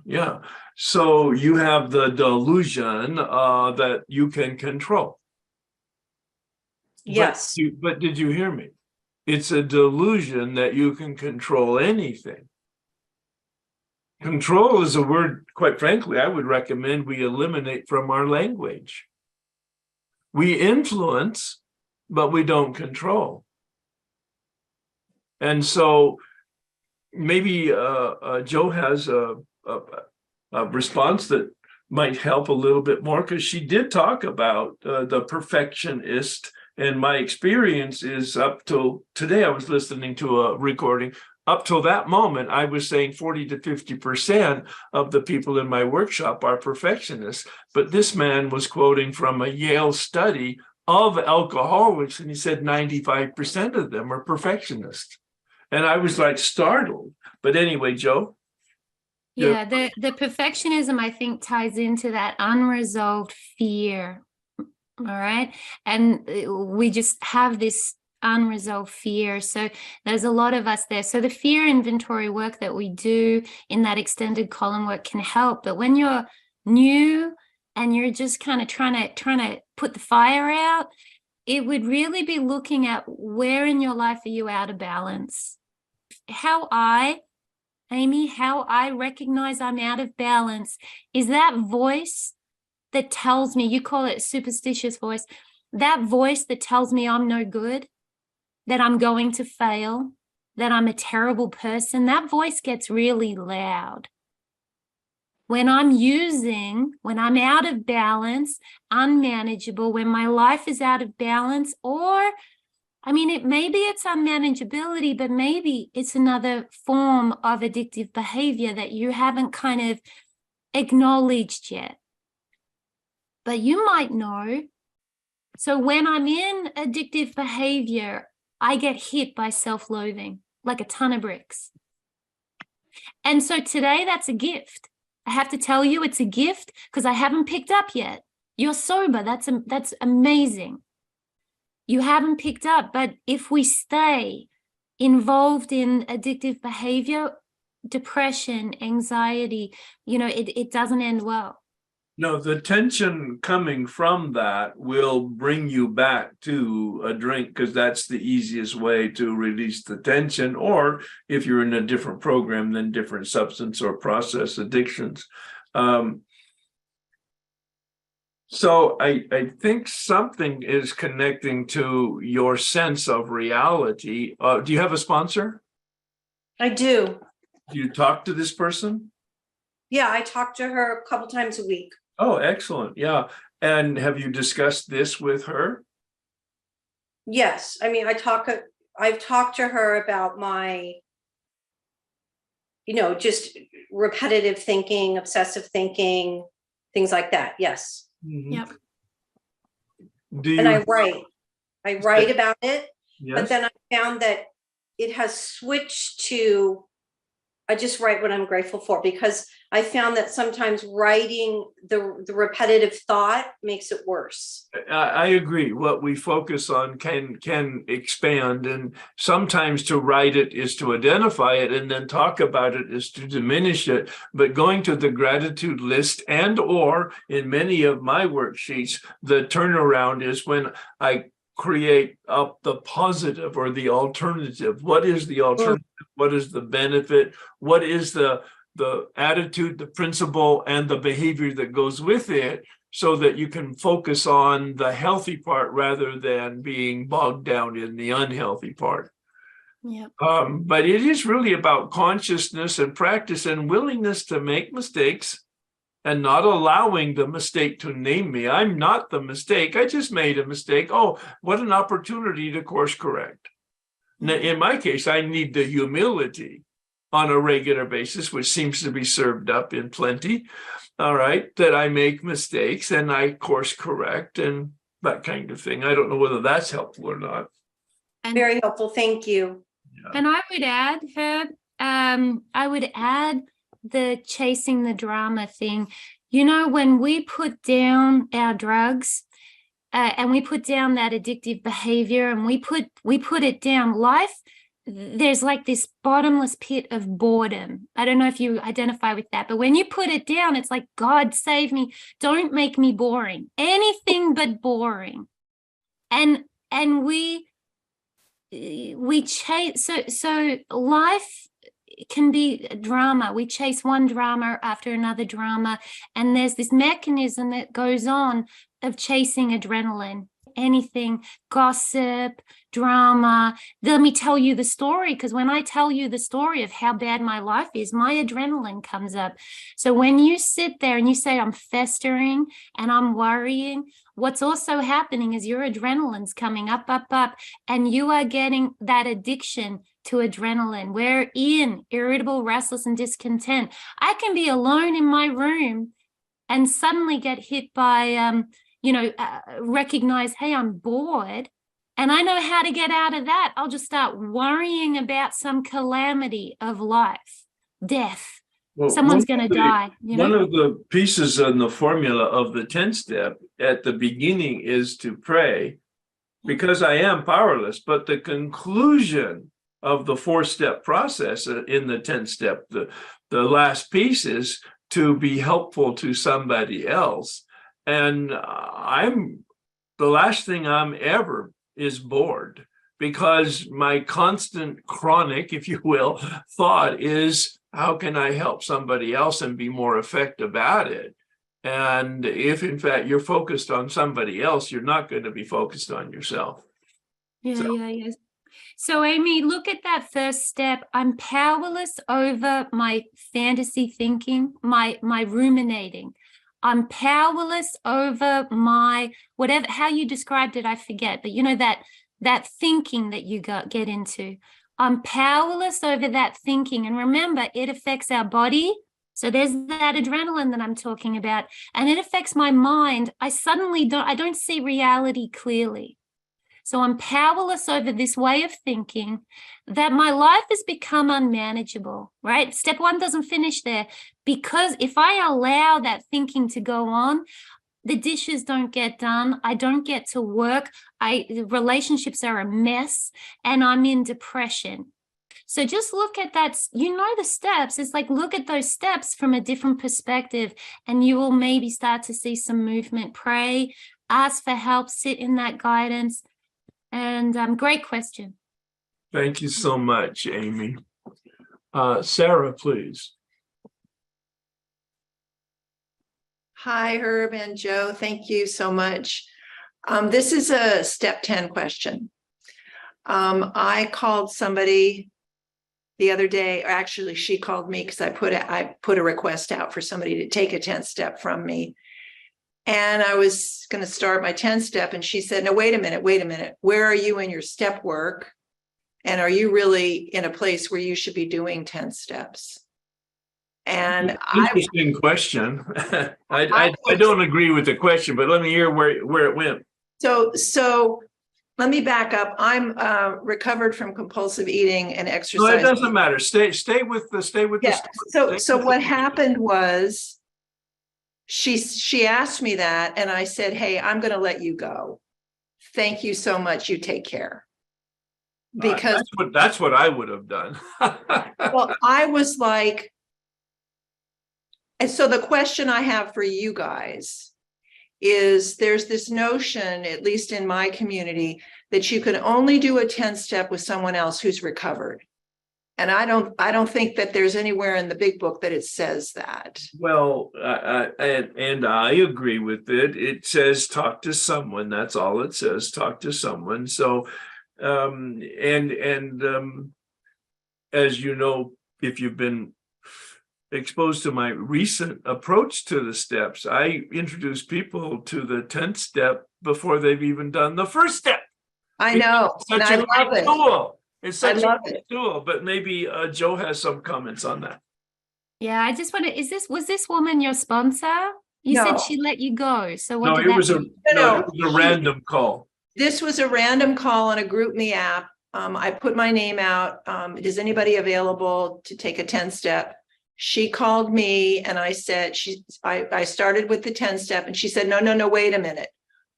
So you have the delusion that you can control. Yes. But did you hear me? It's a delusion that you can control anything. Control is a word, quite frankly, I would recommend we eliminate from our language. We influence, but we don't control. And so maybe Joe has a response that might help a little bit more, because she did talk about the perfectionist. And my experience is up till today, I was listening to a recording. Up till that moment, I was saying 40 to 50% of the people in my workshop are perfectionists. But this man was quoting from a Yale study of alcoholics, and he said 95% of them are perfectionists. And I was like startled. But anyway, Joe? Yeah, the perfectionism, I think, ties into that unresolved fear. All right. And we just have this unresolved fear. So there's a lot of us there. So the fear inventory work that we do in that extended column work can help. But when you're new and you're just kind of trying to put the fire out, it would really be looking at where in your life are you out of balance. Amy, how I recognize I'm out of balance is that voice that tells me, you call it superstitious voice, that voice that tells me I'm no good, that I'm going to fail, that I'm a terrible person, that voice gets really loud. When I'm out of balance, unmanageable, when my life is out of balance, or, maybe it's unmanageability, but maybe it's another form of addictive behavior that you haven't kind of acknowledged yet. But you might know. So when I'm in addictive behavior, I get hit by self-loathing like a ton of bricks. And so today, that's a gift. I have to tell you it's a gift because I haven't picked up yet. You're sober. That's amazing. You haven't picked up, but if we stay involved in addictive behavior, depression, anxiety, it doesn't end well. No, the tension coming from that will bring you back to a drink because that's the easiest way to release the tension. Or if you're in a different program, then different substance or process addictions. So I think something is connecting to your sense of reality. Do you have a sponsor? I do. Do you talk to this person? Yeah, I talk to her a couple times a week. Oh, excellent. Yeah. And have you discussed this with her? Yes. I've talked to her about my, just repetitive thinking, obsessive thinking, things like that. Yes. Mm-hmm. Yep. And I write about it, Yes. but then I found that it has switched to, I just write what I'm grateful for, because I found that sometimes writing the repetitive thought makes it worse. I agree. What we focus on can expand, and sometimes to write it is to identify it, and then talk about it is to diminish it. But going to the gratitude list or in many of my worksheets, the turnaround is when I create up the positive or the alternative. What is the alternative? What is the benefit? What is the attitude, the principle, and the behavior that goes with it, so that you can focus on the healthy part rather than being bogged down in the unhealthy part. Yeah. But it is really about consciousness and practice and willingness to make mistakes and not allowing the mistake to name me. I'm not the mistake. I just made a mistake. Oh, what an opportunity to course correct. Now, in my case, I need the humility on a regular basis, which seems to be served up in plenty. All right, that I make mistakes and I course correct and that kind of thing. I don't know whether that's helpful or not. And, Very helpful. Thank you. Yeah. and I would add, Herb, I would add the chasing the drama thing. When we put down our drugs, and we put down that addictive behavior, and we put it down, life, there's like this bottomless pit of boredom. I don't know if you identify with that, but when you put it down, it's like, God save me. Don't make me boring. Anything but boring. And we chase, so life can be drama. We chase one drama after another drama. And there's this mechanism that goes on of chasing adrenaline, anything, gossip, drama. Let me tell you the story, because when I tell you the story of how bad my life is, my adrenaline comes up. So when you sit there and you say, I'm festering and I'm worrying, what's also happening is your adrenaline's coming up, and you are getting that addiction to adrenaline. We're in irritable, restless, and discontent. I can be alone in my room and suddenly get hit by, recognize, hey, I'm bored. And I know how to get out of that. I'll just start worrying about some calamity of life, death. Well, Someone's going to die. One of the pieces in the formula of the 10 step at the beginning is to pray because I am powerless. But the conclusion of the 4-step process in the 10-step, the last piece is to be helpful to somebody else. And the last thing I'm ever is bored, because my constant chronic, if you will, thought is, how can I help somebody else and be more effective at it? And if in fact you're focused on somebody else, you're not going to be focused on yourself. Yeah. So Amy, look at that first step. I'm powerless over my fantasy thinking, my ruminating. I'm powerless over my whatever, how you described it, I forget, but you know, that thinking that you get into. I'm powerless over that thinking. And remember, it affects our body. So there's that adrenaline that I'm talking about, and it affects my mind. I don't see reality clearly. So I'm powerless over this way of thinking, that my life has become unmanageable, right? Step 1 doesn't finish there, because if I allow that thinking to go on, the dishes don't get done. I don't get to work. Relationships are a mess, and I'm in depression. So just look at that, the steps. It's like, look at those steps from a different perspective, and you will maybe start to see some movement. Pray, ask for help, sit in that guidance. And great question. Thank you so much, Amy. Sarah, please. Hi, Herb and Joe. Thank you so much. This is a step 10 question. I called somebody the other day, or actually she called me, because I put a request out for somebody to take a 10th step from me. And I was going to start my 10th step, and she said, no, wait a minute. Where are you in your step work? And are you really in a place where you should be doing 10 steps? And interesting question. I don't agree with the question, but let me hear where it went. So let me back up. I'm recovered from compulsive eating and exercise. No, it doesn't matter. Stay with Yeah. So what happened was, she asked me that, and I said, hey, I'm going to let you go. Thank you so much. You take care. Because that's what I would have done. well, I was like, and so the question I have for you guys is, there's this notion, at least in my community, that you can only do a 10th step with someone else who's recovered. And I don't think that there's anywhere in the big book that it says that. Well, and I agree with it. It says talk to someone. That's all it says. Talk to someone. So, as you know, if you've been exposed to my recent approach to the steps, I introduce people to the 10th step before they've even done the first step. I know. Such a great tool. It's such a great tool, but maybe Joe has some comments on that. Yeah, I just want to, was this woman your sponsor? You said she let you go. So what did it was mean? it was a random call. This was a random call on a GroupMe app. I put my name out. Is anybody available to take a 10 step? She called me, and I said, I started with the 10 step, and she said, no, wait a minute.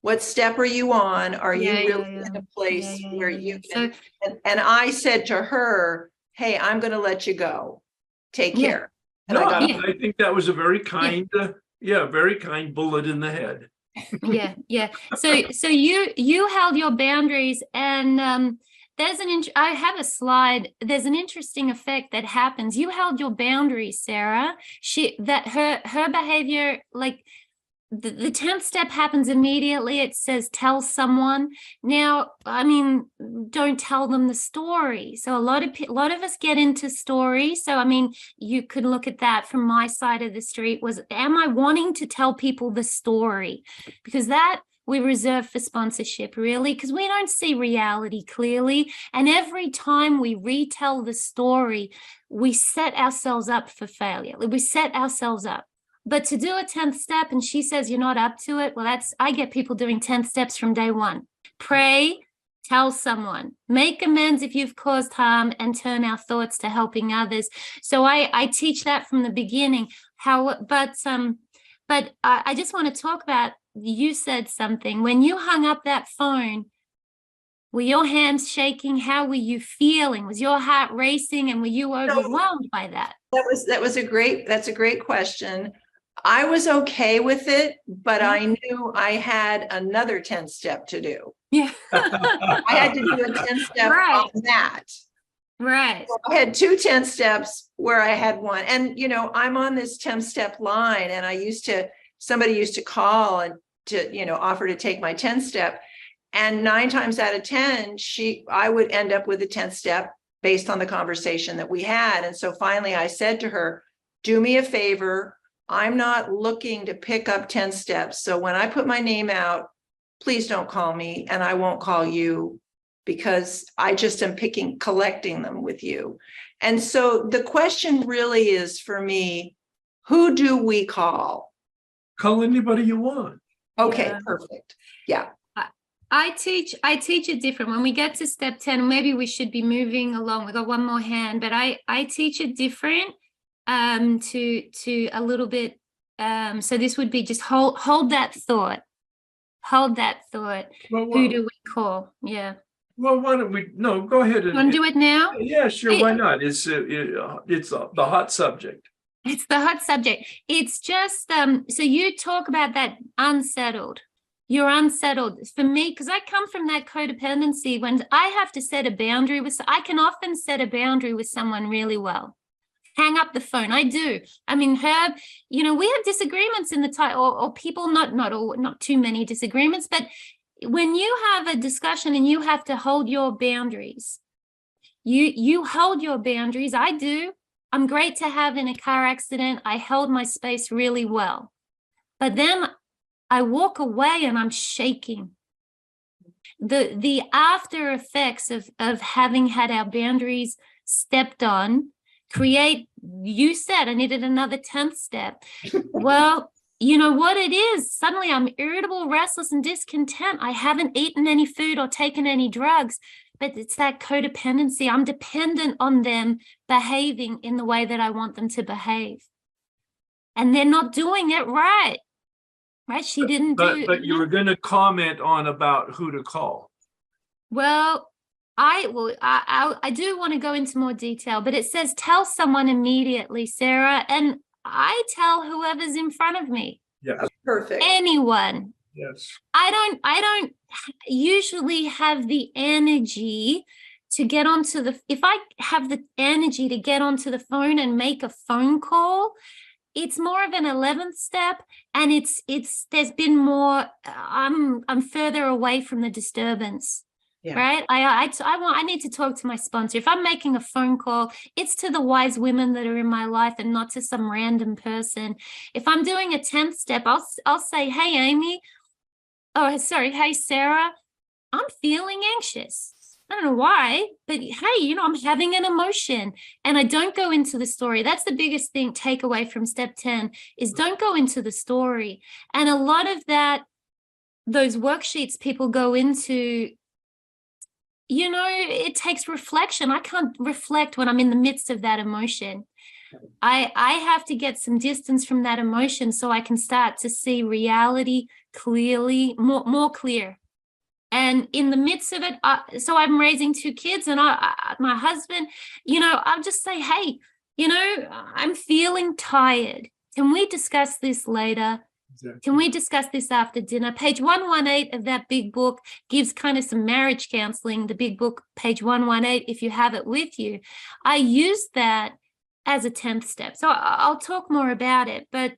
What step are you on? Are you really in a place where you can? And I said to her, hey, I'm going to let you go. Take care. And I think that was a very kind, very kind bullet in the head. Yeah. So you held your boundaries, and I have a slide. There's an interesting effect that happens. You held your boundaries, Sarah. Her behavior, like, the 10th step happens immediately. It says, tell someone. Now, I mean, don't tell them the story. So a lot of us get into stories. So, I mean, you could look at that from my side of the street am I wanting to tell people the story? Because that we reserve for sponsorship, really, because we don't see reality clearly. And every time we retell the story, we set ourselves up for failure. We set ourselves up. But to do a 10th step, and she says you're not up to it, well, I get people doing 10th steps from day one. Pray, tell someone, make amends if you've caused harm, and turn our thoughts to helping others. So I teach that from the beginning. But I just want to talk about, you said something. When you hung up that phone, Were your hands shaking? How were you feeling? Was your heart racing, and were you overwhelmed by that? That's a great question. I was okay with it, but I knew I had another 10-step to do. Yeah. I had to do a 10-step Right. on that. Right. So I had 2 10-steps where I had one. And, you know, I'm on this 10-step line, and somebody used to call and to, you know, offer to take my 10-step. And 9 times out of 10, I would end up with a 10th step based on the conversation that we had. And so finally I said to her, do me a favor. I'm not looking to pick up 10 steps. So when I put my name out, please don't call me, and I won't call you, because I just am collecting them with you. And so the question really is for me, who do we call? Call anybody you want. Okay, Yeah. perfect. Yeah. I teach it different. When we get to step 10, maybe we should be moving along. We got one more hand, but I teach it different to a little bit. So this would be just hold that thought. Hold that thought. Well, Who do we call? Yeah. well, why don't we? No, go ahead. You want to do it now? Yeah, sure. Why not? It's the hot subject. It's the hot subject. It's just so you talk about that unsettled. You're unsettled. For me, because I come from that codependency, when I have to set a boundary I can often set a boundary with someone really well. Hang up the phone. I do. I mean, Herb, you know, we have disagreements in the time, or people, not too many disagreements, but when you have a discussion and you have to hold your boundaries, you hold your boundaries. I do. I'm great to have in a car accident. I held my space really well. But then I walk away and I'm shaking. The after effects of having had our boundaries stepped on create, you said I needed another 10th step. Well, you know what it is? Suddenly I'm irritable, restless, and discontent. I haven't eaten any food or taken any drugs, but it's that codependency. I'm dependent on them behaving in the way that I want them to behave. And they're not doing it right. Right? She didn't do. But you were going to comment on about who to call. Well, I do want to go into more detail, but it says tell someone immediately, Sarah, and I tell whoever's in front of me. Yes. Perfect. Yes. Anyone. I don't usually have the energy to get onto if I have the energy to get onto the phone and make a phone call, it's more of an 11th step, and there's been more, I'm further away from the disturbance. Yeah. Right. I need to talk to my sponsor. If I'm making a phone call, it's to the wise women that are in my life and not to some random person. If I'm doing a 10th step, I'll say, hey, Amy. Oh, sorry. Hey, Sarah, I'm feeling anxious. I don't know why, but hey, you know, I'm having an emotion, and I don't go into the story. That's the biggest thing, takeaway from step 10 is don't go into the story. And a lot of those worksheets people go into, you know, it takes reflection. I can't reflect when I'm in the midst of that emotion. I have to get some distance from that emotion so I can start to see reality clearly, more clear. And in the midst of it, so I'm raising 2 kids, and my husband, you know, I'll just say, hey, you know, I'm feeling tired. Can we discuss this later? Exactly. Can we discuss this after dinner? Page 118 of that big book gives kind of some marriage counseling, the big book, page 118, if you have it with you. I use that as a 10th step. So I'll talk more about it, but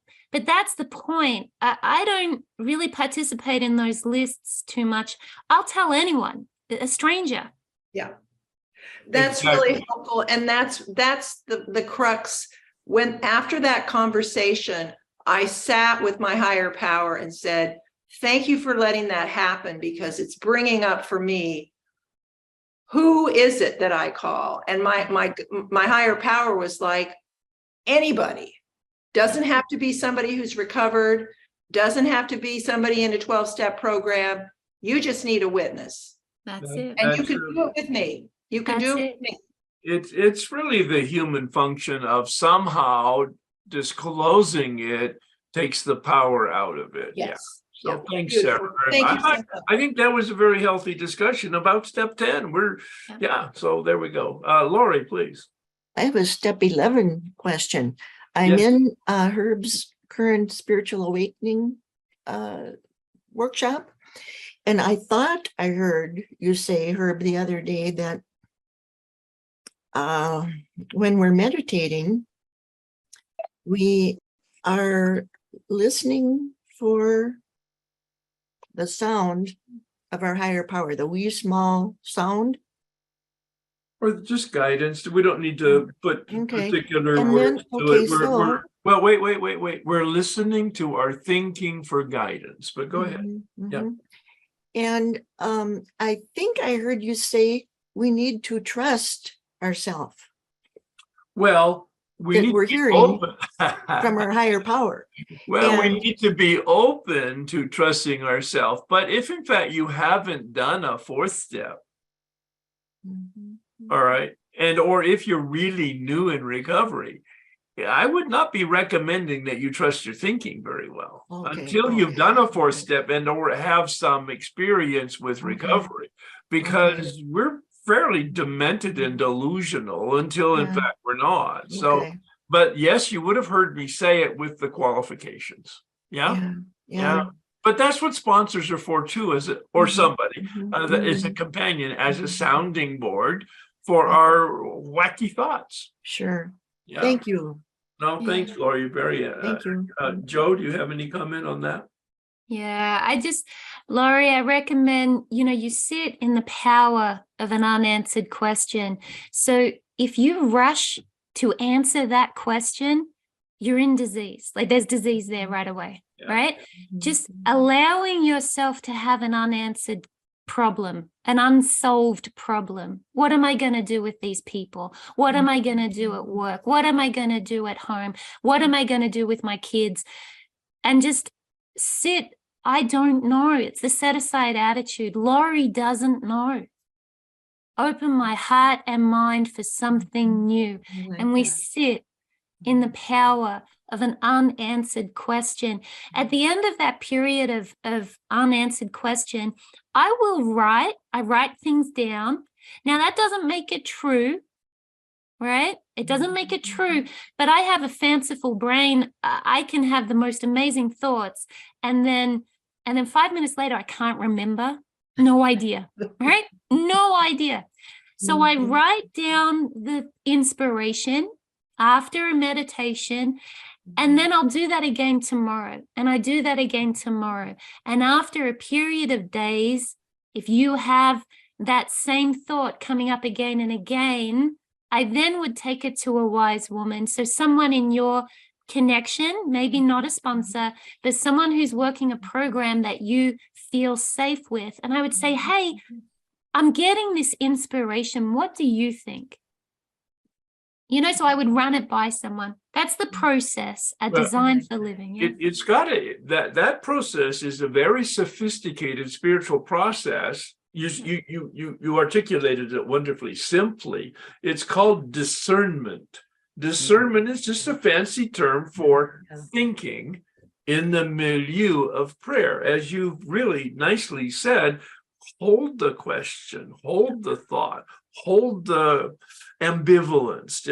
that's the point. I don't really participate in those lists too much. I'll tell anyone, a stranger. Yeah, that's exactly. Really helpful. And that's the crux. When after that conversation, I sat with my higher power and said, thank you for letting that happen, because it's bringing up for me, who is it that I call? And my higher power was like, anybody. Doesn't have to be somebody who's recovered, doesn't have to be somebody in a 12-step program. You just need a witness. That's it. And you can do it with me. You can do it with me. It's really the human function of somehow disclosing it takes the power out of it. Yes. So Yeah. thanks, Beautiful. Sarah. Thank you so much. I think that was a very healthy discussion about step 10. Yeah, so there we go. Lori, please. I have a step 11 question. I'm Yes. in Herb's current spiritual awakening workshop. And I thought I heard you say, Herb, the other day that when we're meditating, we are listening for the sound of our higher power, the wee small sound. Or just guidance. We don't need to put Okay. particular And words then, to okay, it. so Well, wait. We're listening to our thinking for guidance, but go ahead. Yeah. And I think I heard you say we need to trust ourselves Well, we that need we're to be hearing open. from our higher power. Well, we And- need to be open to trusting ourselves. But if in fact you haven't done a fourth step, all right, and or if you're really new in recovery, I would not be recommending that you trust your thinking very well until you've done a fourth step and or have some experience with recovery, because we're fairly demented and delusional until in fact we're not. So, but yes, you would have heard me say it with the qualifications. Yeah. But that's what sponsors are for too, is it, or somebody that is a companion as a sounding board for our wacky thoughts. Sure. Yeah. Thank you. No, thanks, Laura. You're very. Thank you. Joe, do you have any comment on that? Yeah, Laurie, I recommend, you sit in the power of an unanswered question. So if you rush to answer that question, you're in disease. Like there's disease there right away, right? Just allowing yourself to have an unanswered problem, an unsolved problem. What am I going to do with these people? What am I going to do at work? What am I going to do at home? What am I going to do with my kids? And just sit. I don't know. It's the set aside attitude. Laurie doesn't know. Open my heart and mind for something new. And we sit in the power of an unanswered question. At the end of that period of unanswered question, I write things down. Now that doesn't make it true, right? It doesn't make it true, but I have a fanciful brain. I can have the most amazing thoughts. And then 5 minutes later, I can't remember. No idea, right? No idea. So I write down the inspiration after a meditation, and then I'll do that again tomorrow. And I do that again tomorrow. And after a period of days, if you have that same thought coming up again and again, I then would take it to a wise woman. So someone in your connection, maybe not a sponsor, but someone who's working a program that you feel safe with. And I would say, hey, I'm getting this inspiration. What do you think? So I would run it by someone. That's the process, a design for living. Yeah? It's got that process is a very sophisticated spiritual process. You articulated it wonderfully simply. It's called discernment. Discernment is just a fancy term for thinking in the milieu of prayer. As you really nicely said, hold the question, hold the thought, hold the ambivalence,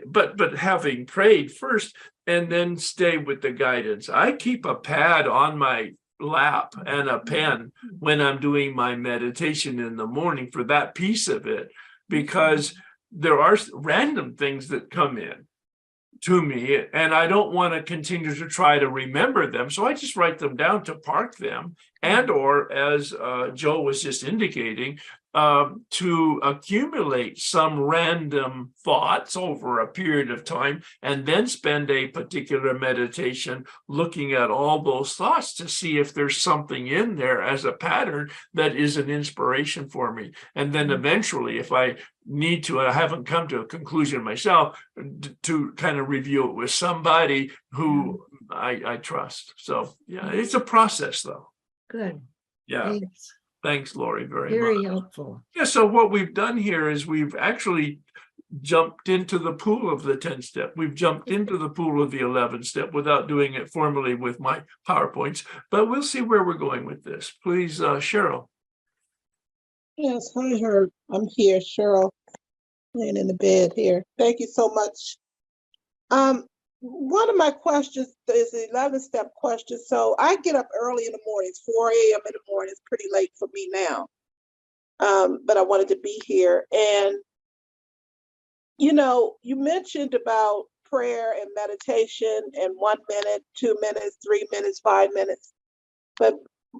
but having prayed first and then stay with the guidance. I keep a pad on my lap and a pen when I'm doing my meditation in the morning for that piece of it, because there are random things that come in to me and I don't want to continue to try to remember them. So I just write them down to park them, and or as Joe was just indicating, to accumulate some random thoughts over a period of time and then spend a particular meditation looking at all those thoughts to see if there's something in there as a pattern that is an inspiration for me. And then eventually, if I need to, I haven't come to a conclusion myself, to kind of review it with somebody who I trust. So yeah, it's a process though. Good. Yeah. Thanks, Lori, very Very much. helpful. Yeah, so what we've done here is we've actually jumped into the pool of the 10-step. We've jumped into the pool of the 11-step without doing it formally with my PowerPoints, but we'll see where we're going with this. Please, Cheryl. Yes, hi, Herb. I'm here, Cheryl, laying in the bed here. Thank you so much. One of my questions is the 11-step question. So I get up early in the morning. It's 4 a.m. in the morning. It's pretty late for me now. But I wanted to be here. And, you know, you mentioned about prayer and meditation and 1 minute, 2 minutes, 3 minutes, 5 minutes. But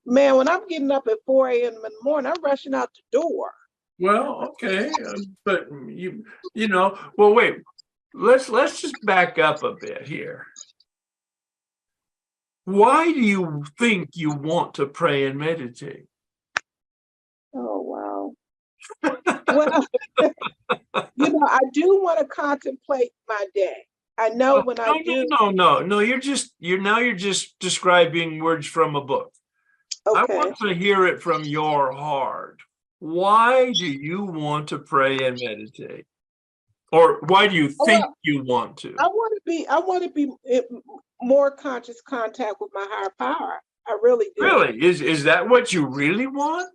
man, when I'm getting up at 4 a.m. in the morning, I'm rushing out the door. Well, okay, but you know, well, wait, let's just back up a bit here. Why do you think you want to pray and meditate? Oh, wow. Well, you know, I do want to contemplate my day. I know when I do. No, you're just describing words from a book. Okay. I want to hear it from your heart. Why do you want to pray and meditate? Or why do you think you want to? I want to be in more conscious contact with my higher power. I really do. Really? Is that what you really want?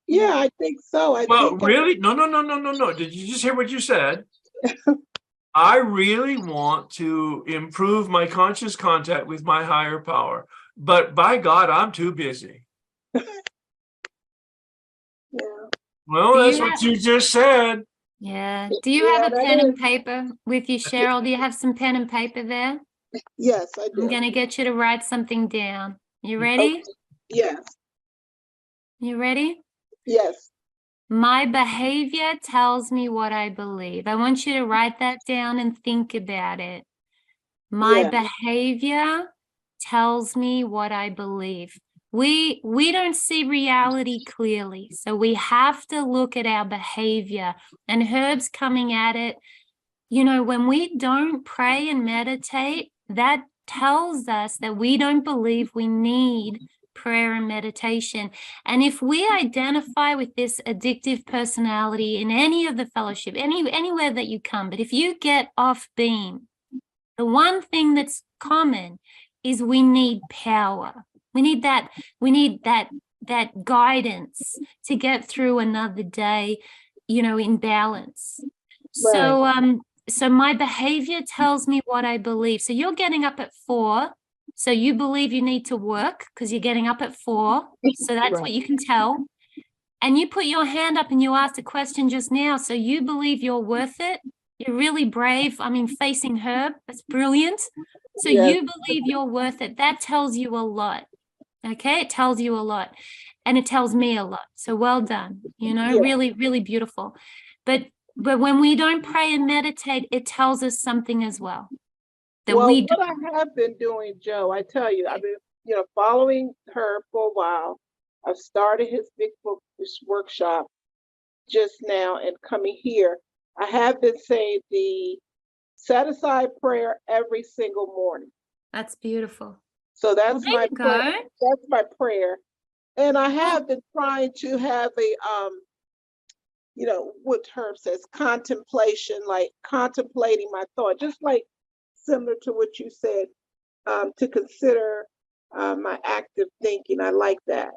Yeah, I think so. Really? No. Did you just hear what you said? I really want to improve my conscious contact with my higher power, but by God, I'm too busy. Yeah. Well, that's what you just said. Yeah. Do you have a pen and paper with you, Cheryl? Do you have some pen and paper there? Yes, I do. I'm going to get you to write something down. You ready? Okay. Yes. You ready? Yes. My behavior tells me what I believe. I want you to write that down and think about it. My behavior tells me what I believe. We don't see reality clearly, so we have to look at our behavior. And Herb's coming at it. You know, when we don't pray and meditate, that tells us that we don't believe we need prayer and meditation. And if we identify with this addictive personality in any of the fellowship, anywhere that you come, but if you get off beam, the one thing that's common is we need power. We need that guidance to get through another day, you know, in balance. Right. So my behavior tells me what I believe. So you're getting up at 4. So you believe you need to work because you're getting up at 4. So that's right. What you can tell. And you put your hand up and you asked a question just now. So you believe you're worth it. You're really brave. I mean, facing Herb, that's brilliant. So you believe you're worth it. That tells you a lot. Okay, it tells you a lot. And it tells me a lot. So well done. You know, really, really beautiful. But when we don't pray and meditate, it tells us something as well. What I have been doing, Joe, I tell you, I've been, you know, following her for a while. I've started his big book workshop just now and coming here. I have been saying the set aside prayer every single morning. That's beautiful. So that's my prayer. That's my prayer. And I have been trying to have a you know, what Herb says, contemplation, like contemplating my thought, just like similar to what you said, to consider my active thinking. I like that,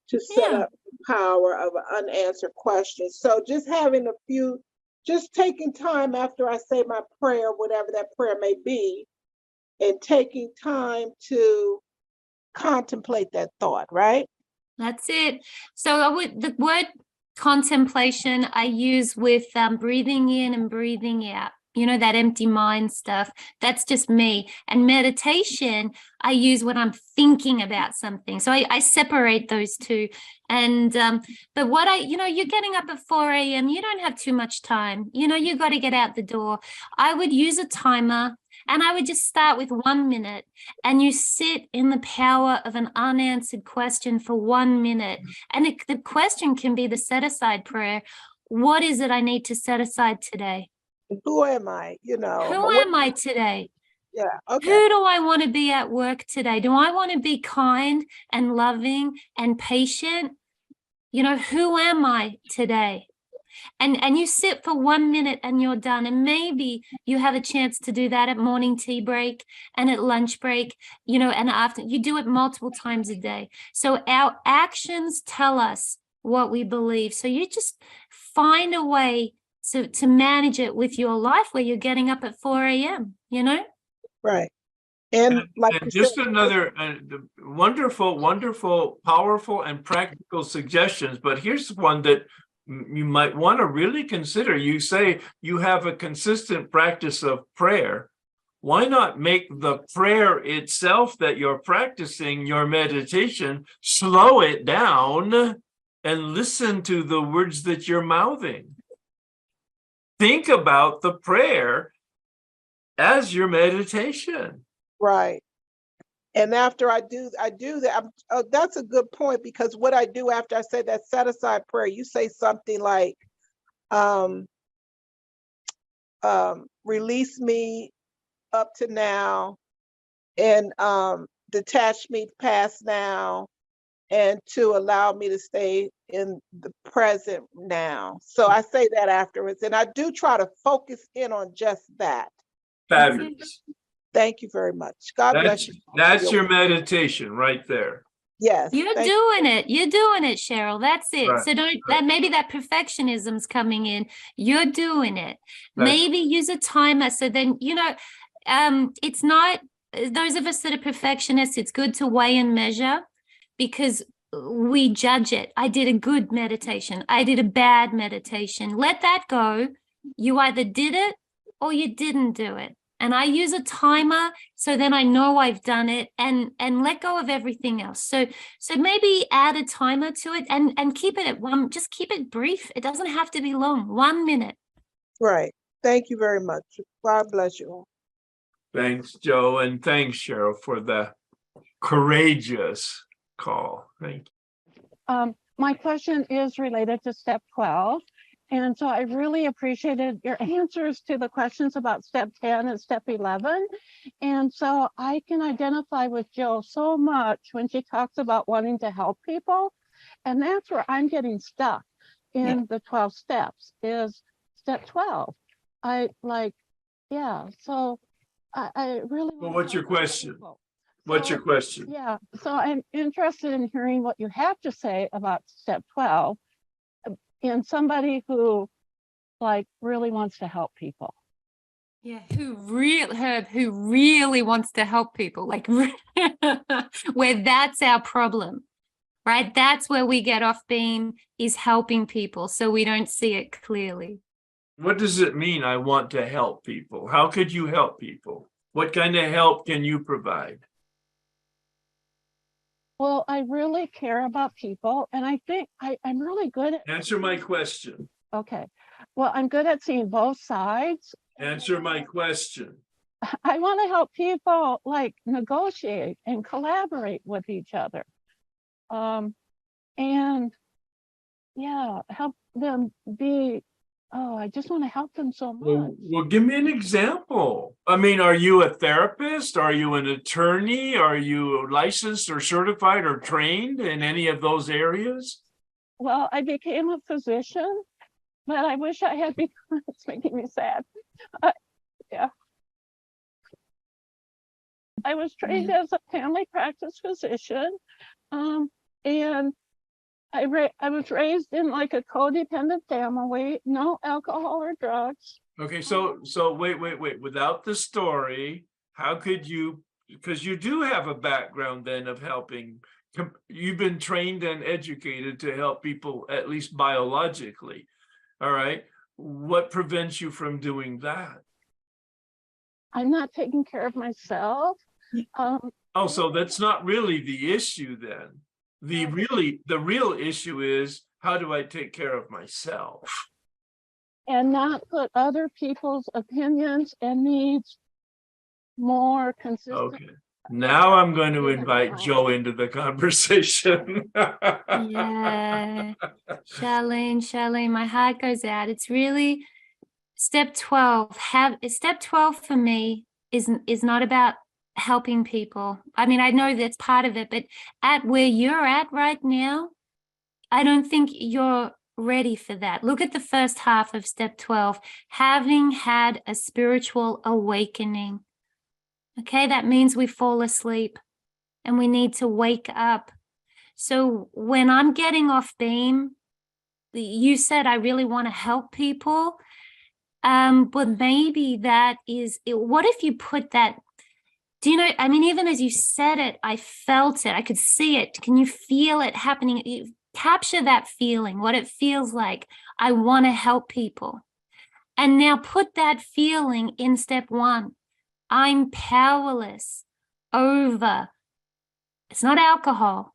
to set up the power of an unanswered question. So just having a few, just taking time after I say my prayer, whatever that prayer may be, and taking time to contemplate that thought, right? That's it. So the word contemplation I use with breathing in and breathing out, you know, that empty mind stuff. That's just me. And meditation I use when I'm thinking about something. So I separate those two. And but you know, you're getting up at 4 a.m. You don't have too much time. You know, you got to get out the door. I would use a timer. And I would just start with 1 minute, and you sit in the power of an unanswered question for 1 minute. And the question can be the set aside prayer. What is it I need to set aside today? Who am I? You know, who am I today? Yeah. Okay. Who do I want to be at work today? Do I want to be kind and loving and patient? You know, who am I today? And you sit for 1 minute and you're done. And maybe you have a chance to do that at morning tea break and at lunch break, you know, and after. You do it multiple times a day. So our actions tell us what we believe. So you just find a way to manage it with your life where you're getting up at 4 a.m., you know? Right. And like you And said, just another wonderful, powerful, and practical suggestions. But here's one that you might want to really consider. You say you have a consistent practice of prayer. Why not make the prayer itself that you're practicing, your meditation, slow it down and listen to the words that you're mouthing? Think about the prayer as your meditation. right. And after I do that, that's a good point, because what I do after I say that set aside prayer, you say something like, release me up to now, and detach me past now, and to allow me to stay in the present now. So I say that afterwards, and I do try to focus in on just that. Fabulous. Thank you very much. God bless you. That's your meditation right there. Yes. You're thank doing it. You're doing it, Cheryl. That's it. Right, So don't that maybe that perfectionism's coming in. You're doing it. That's- Maybe use a timer. So then, you know, it's not those of us that are perfectionists, it's good to weigh and measure because we judge it. I did a good meditation. I did a bad meditation. Let that go. You either did it or you didn't do it. And I use a timer so then I know I've done it and let go of everything else. So maybe add a timer to it and keep it at one, just keep it brief. It doesn't have to be long, 1 minute. Right. Thank you very much. God bless you all. Thanks, Joe, and thanks, Cheryl, for the courageous call. Thank you. My question is related to step 12. And so I really appreciated your answers to the questions about step 10 and step 11. And so I can identify with Joe so much when she talks about wanting to help people. And that's where I'm getting stuck in the 12 steps is step 12. So I really. Well, what's your question? What's your question? Yeah, so I'm interested in hearing what you have to say about step 12 in somebody who really wants to help people. Yeah, who really wants to help people, where that's our problem, right? That's where we get off beam, is helping people, so we don't see it clearly. What does it mean, I want to help people? How could you help people? What kind of help can you provide? Well, I really care about people, and I think I'm really good at. Answer my question. Okay, well, I'm good at seeing both sides. Answer my question. I want to help people negotiate and collaborate with each other. And yeah, help them be, I just want to help them so much. Well, give me an example. I mean, are you a therapist? Are you an attorney? Are you licensed or certified or trained in any of those areas? Well, I became a physician, but I wish I had become, it's making me sad. Yeah. I was trained as a family practice physician, and I was raised in a codependent family, no alcohol or drugs. Okay, so wait. Without the story, how could you, because you do have a background then of helping, you've been trained and educated to help people, at least biologically. All right. What prevents you from doing that? I'm not taking care of myself. So that's not really the issue then. The real issue is, how do I take care of myself? And not put other people's opinions and needs more consistent. Okay. Now I'm going to invite Joe into the conversation. Yeah, Charlene, my heart goes out. It's really step 12. Step 12 for me is not about helping people. I mean, I know that's part of it, but at where you're at right now, I don't think you're ready for that. Look at the first half of step 12, having had a spiritual awakening. Okay, that means we fall asleep and we need to wake up. So when I'm getting off beam, you said I really want to help people. But maybe that is it. What if you put that, do you know, I mean, even as you said it, I felt it, I could see it. Can you feel it happening? You capture that feeling, what it feels like. I want to help people. And now put that feeling in step 1. I'm powerless over, it's not alcohol.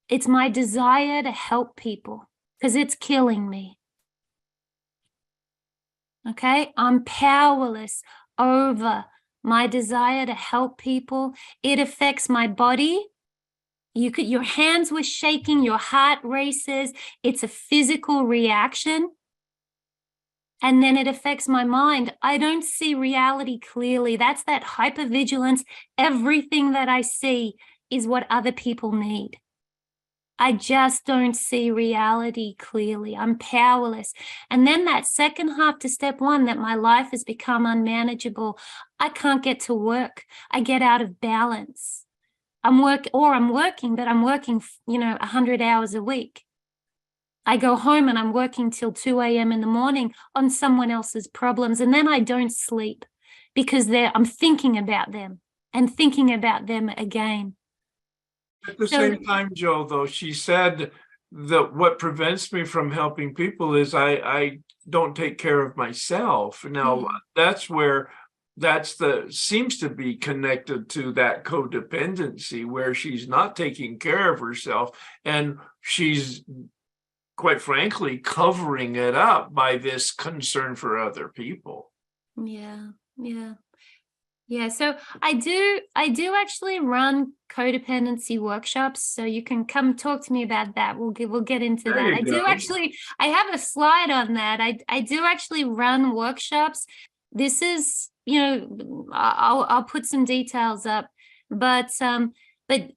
It's my desire to help people because it's killing me. Okay, I'm powerless over my desire to help people. It affects my body. Your hands were shaking, your heart races. It's a physical reaction. And then it affects my mind. I don't see reality clearly. That's that hypervigilance. Everything that I see is what other people need. I just don't see reality clearly. I'm powerless. And then that second half to step 1, that my life has become unmanageable. I can't get to work. I get out of balance. I'm working, but I'm working, 100 hours a week. I go home and I'm working till 2 a.m. in the morning on someone else's problems. And then I don't sleep because I'm thinking about them and thinking about them again. At the same time, Joe, though, she said that what prevents me from helping people is I don't take care of myself. Now, that's where seems to be connected to that codependency, where she's not taking care of herself and she's, quite frankly, covering it up by this concern for other people. Yeah, so I do actually run codependency workshops, so you can come talk to me about that. We'll get into that. I have a slide on that. I do actually run workshops. This is, I'll put some details up, but the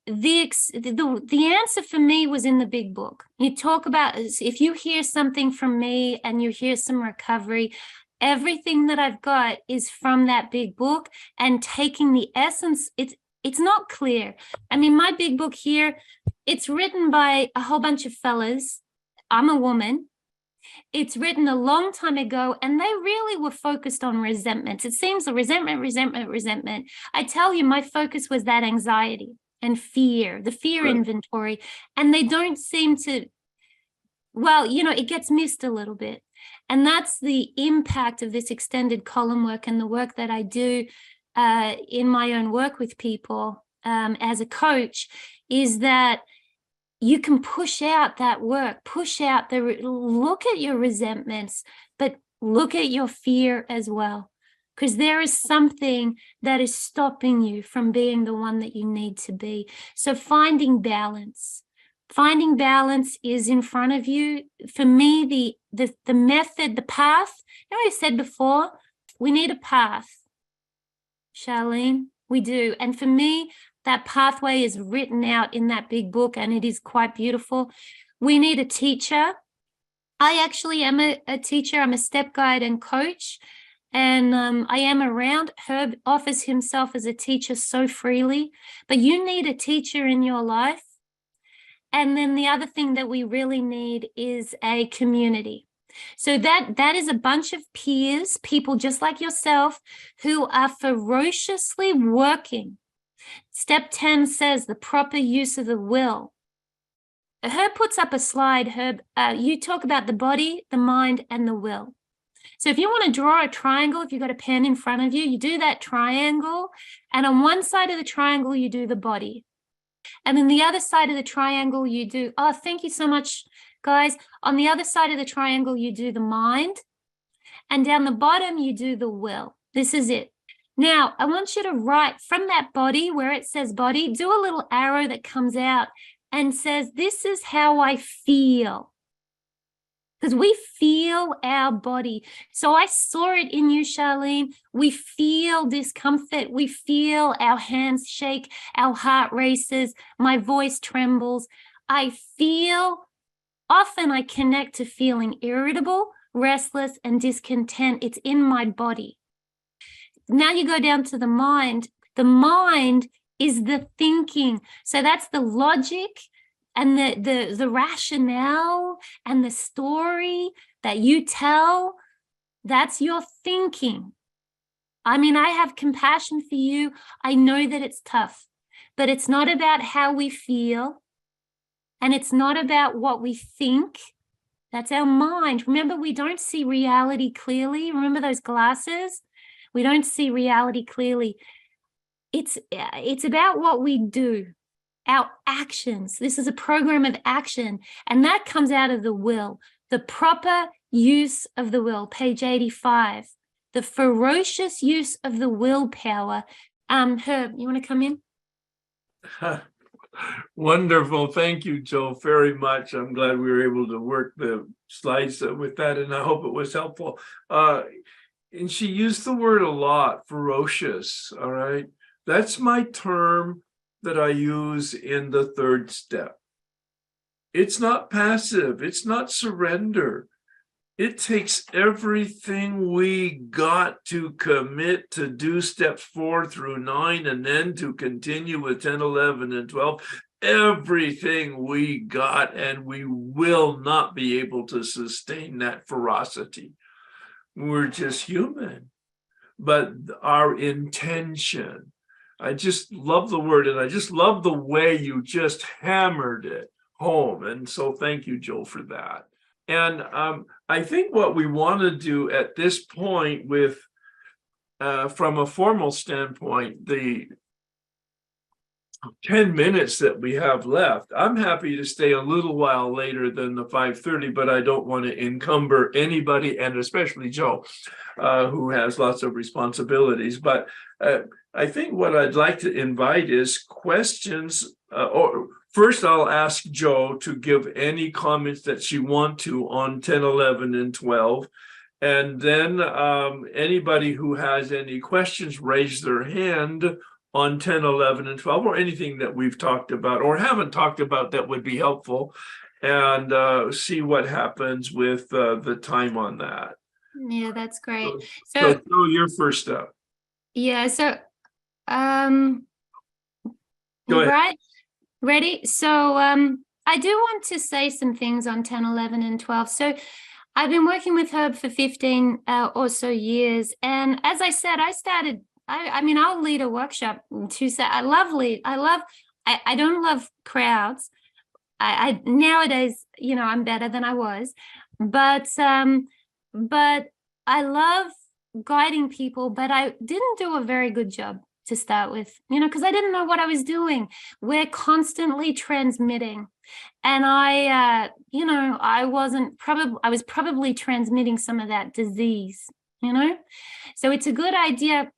answer for me was in the big book. You talk about, if you hear something from me and you hear some recovery, everything that I've got is from that big book and taking the essence. It's not clear. I mean, my big book here, it's written by a whole bunch of fellas. I'm a woman. It's written a long time ago, and they really were focused on resentments. It seems resentment. I tell you, my focus was that anxiety and fear, the fear inventory, and they don't seem to, it gets missed a little bit. And that's the impact of this extended column work and the work that I do in my own work with people as a coach, is that you can push out that work, look at your resentments, but look at your fear as well, because there is something that is stopping you from being the one that you need to be. So finding balance is in front of you. For me, the method, the path, I said before, we need a path, Charlene, we do. And for me, that pathway is written out in that big book, and it is quite beautiful. We need a teacher. I actually am a teacher. I'm a step guide and coach, and I am around. Herb offers himself as a teacher so freely, but you need a teacher in your life. And then the other thing that we really need is a community. So that is a bunch of peers, people just like yourself, who are ferociously working. Step 10 says the proper use of the will. Herb puts up a slide. Herb, you talk about the body, the mind, and the will. So if you want to draw a triangle, if you've got a pen in front of you, you do that triangle. And on one side of the triangle, you do the body. And then the other side of the triangle, you do, thank you so much, guys. On the other side of the triangle, you do the mind. And down the bottom, you do the will. This is it. Now, I want you to write from that body, where it says body, do a little arrow that comes out and says, this is how I feel. Because we feel our body. So I saw it in you, Charlene. We feel discomfort. We feel our hands shake, our heart races, my voice trembles. I feel often I connect to feeling irritable, restless, and discontent. It's in my body. Now you go down to the mind. The mind is the thinking. So that's the logic and the rationale and the story that you tell. That's your thinking. I mean, I have compassion for you. I know that it's tough, but it's not about how we feel, and it's not about what we think. That's our mind. Remember, we don't see reality clearly. Remember those glasses? We don't see reality clearly. It's about what we do, our actions. This is a program of action, and that comes out of the will, the proper use of the will, page 85, the ferocious use of the willpower. Herb, you want to come in? Wonderful. Thank you, Joe, very much. I'm glad we were able to work the slides with that, and I hope it was helpful. And she used the word a lot, ferocious, all right? That's my term that I use in the third step. It's not passive. It's not surrender. It takes everything we got to commit to do steps 4 through 9 and then to continue with 10, 11, and 12. Everything we got, and we will not be able to sustain that ferocity. We're just human. But our intention, I just love the word, and I just love the way you just hammered it home. And so thank you, Joe, for that. And I think what we want to do at this point with, from a formal standpoint, the 10 minutes that we have left, I'm happy to stay a little while later than the 5:30, but I don't want to encumber anybody, and especially Joe, who has lots of responsibilities. But I think what I'd like to invite is questions, or first I'll ask Joe to give any comments that she wants to on 10, 11, and 12. And then anybody who has any questions, raise their hand on 10, 11, and 12, or anything that we've talked about or haven't talked about that would be helpful, and see what happens with the time on that. Yeah, that's great. So Joe, you're first up. Yeah, so Go ahead. right, ready? So I do want to say some things on 10, 11, and 12. So I've been working with Herb for 15 or so years, and as I said, I mean, I'll lead a workshop Tuesday. I don't love crowds. I nowadays, you know, I'm better than I was, but I love guiding people, but I didn't do a very good job to start with, you know, because I didn't know what I was doing. We're constantly transmitting, and you know, I was probably transmitting some of that disease, you know, so it's a good idea.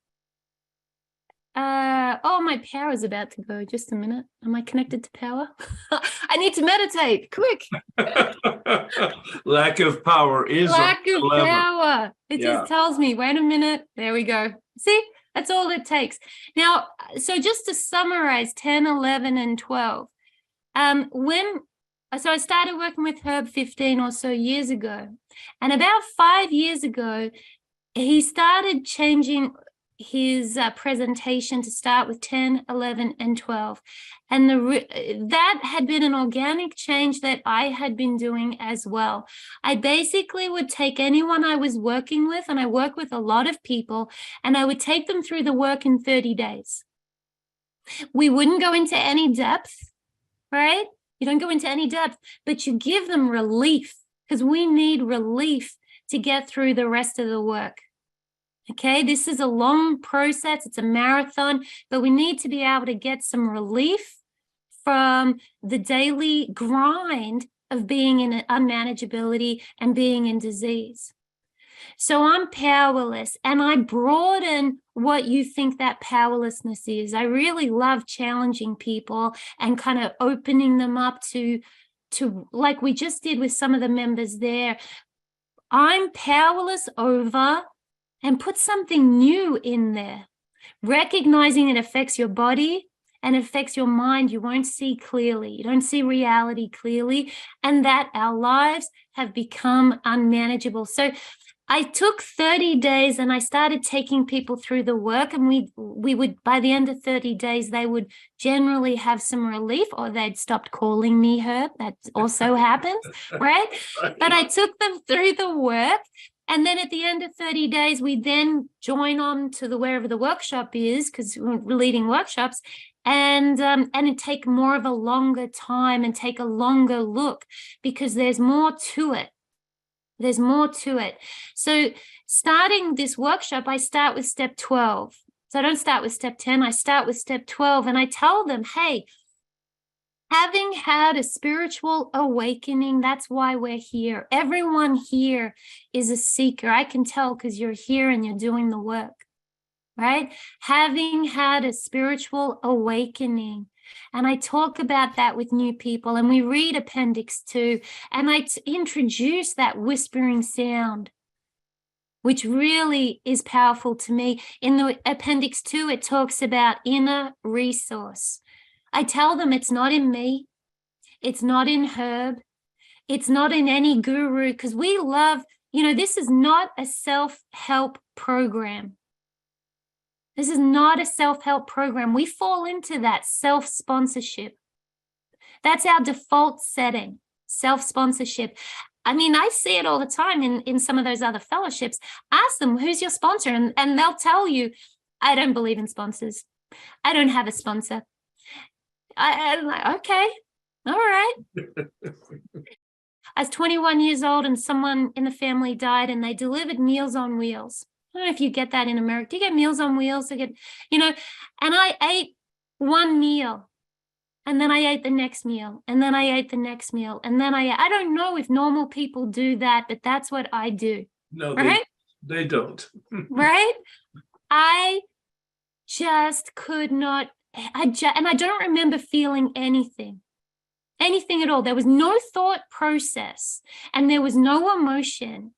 Oh, my power is about to go. Just a minute. Am I connected to power? I need to meditate. Quick. Lack of power is lack of a power. It just tells me, wait a minute. There we go. See, that's all it takes. Now, so just to summarize 10, 11, and 12. So I started working with Herb 15 or so years ago. And about 5 years ago, he started changing his presentation to start with 10, 11, and 12. And that had been an organic change that I had been doing as well. I basically would take anyone I was working with, and I work with a lot of people, and I would take them through the work in 30 days. We wouldn't go into any depth, right? You don't go into any depth, but you give them relief, because we need relief to get through the rest of the work. Okay, this is a long process. It's a marathon, but we need to be able to get some relief from the daily grind of being in unmanageability and being in disease. So I'm powerless, and I broaden what you think that powerlessness is. I really love challenging people and kind of opening them up to like we just did with some of the members there. I'm powerless over, and put something new in there, recognizing it affects your body and it affects your mind. You won't see clearly. You don't see reality clearly, and that our lives have become unmanageable. So I took 30 days and I started taking people through the work, and we would, by the end of 30 days, they would generally have some relief, or they'd stopped calling me Herb. That also happens, right? But I took them through the work. And then at the end of 30 days, we then join on to wherever the workshop is, because we're leading workshops, and take more of a longer time and take a longer look, because there's more to it. There's more to it. So starting this workshop, I start with step 12. So I don't start with step 10, I start with step 12, and I tell them, hey, having had a spiritual awakening, that's why we're here. Everyone here is a seeker. I can tell because you're here and you're doing the work, right? Having had a spiritual awakening. And I talk about that with new people, and we read Appendix 2, and I introduce that whispering sound, which really is powerful to me. In the Appendix 2, it talks about inner resource. I tell them it's not in me, it's not in Herb, it's not in any guru, because we love, this is not a self-help program. This is not a self-help program. We fall into that self-sponsorship. That's our default setting, self-sponsorship. I mean, I see it all the time in some of those other fellowships. Ask them, who's your sponsor? And they'll tell you, I don't believe in sponsors. I don't have a sponsor. I'm like, okay, all right. I was 21 years old and someone in the family died, and they delivered Meals on Wheels. I don't know if you get that in America. Do you get Meals on Wheels? And I ate one meal, and then I ate the next meal, and then I ate the next meal, and then I don't know if normal people do that, but that's what I do. No, right? They don't. Right? I just could not, and I don't remember feeling anything at all. There was no thought process, and there was no emotion.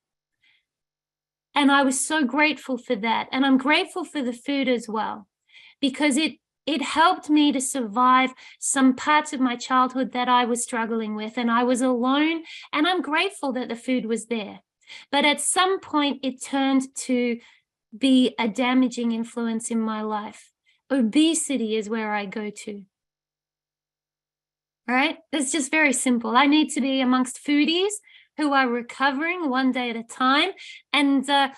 And I was so grateful for that. And I'm grateful for the food as well, because it helped me to survive some parts of my childhood that I was struggling with, and I was alone, and I'm grateful that the food was there. But at some point, it turned to be a damaging influence in my life. Obesity is where I go to. Right? It's just very simple. I need to be amongst foodies who are recovering one day at a time, and they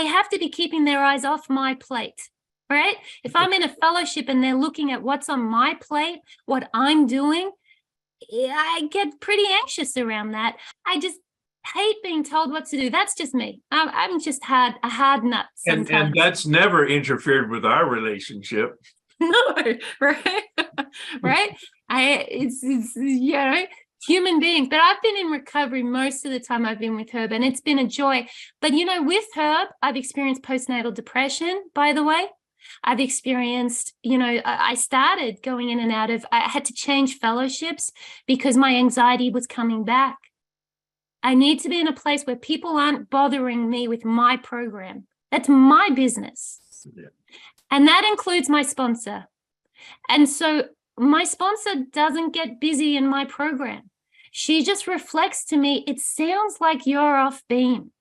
have to be keeping their eyes off my plate, right? If I'm in a fellowship and they're looking at what's on my plate, what I'm doing, I get pretty anxious around that. I just hate being told what to do. That's just me. I'm just a hard nut sometimes. And that's never interfered with our relationship. No, right? Right? It's human beings. But I've been in recovery most of the time I've been with Herb, and it's been a joy. But, with Herb, I've experienced postnatal depression, by the way. I've experienced, I started going in and out of, I had to change fellowships because my anxiety was coming back. I need to be in a place where people aren't bothering me with my program. That's my business. Yeah. And that includes my sponsor. And so my sponsor doesn't get busy in my program. She just reflects to me, it sounds like you're off beam.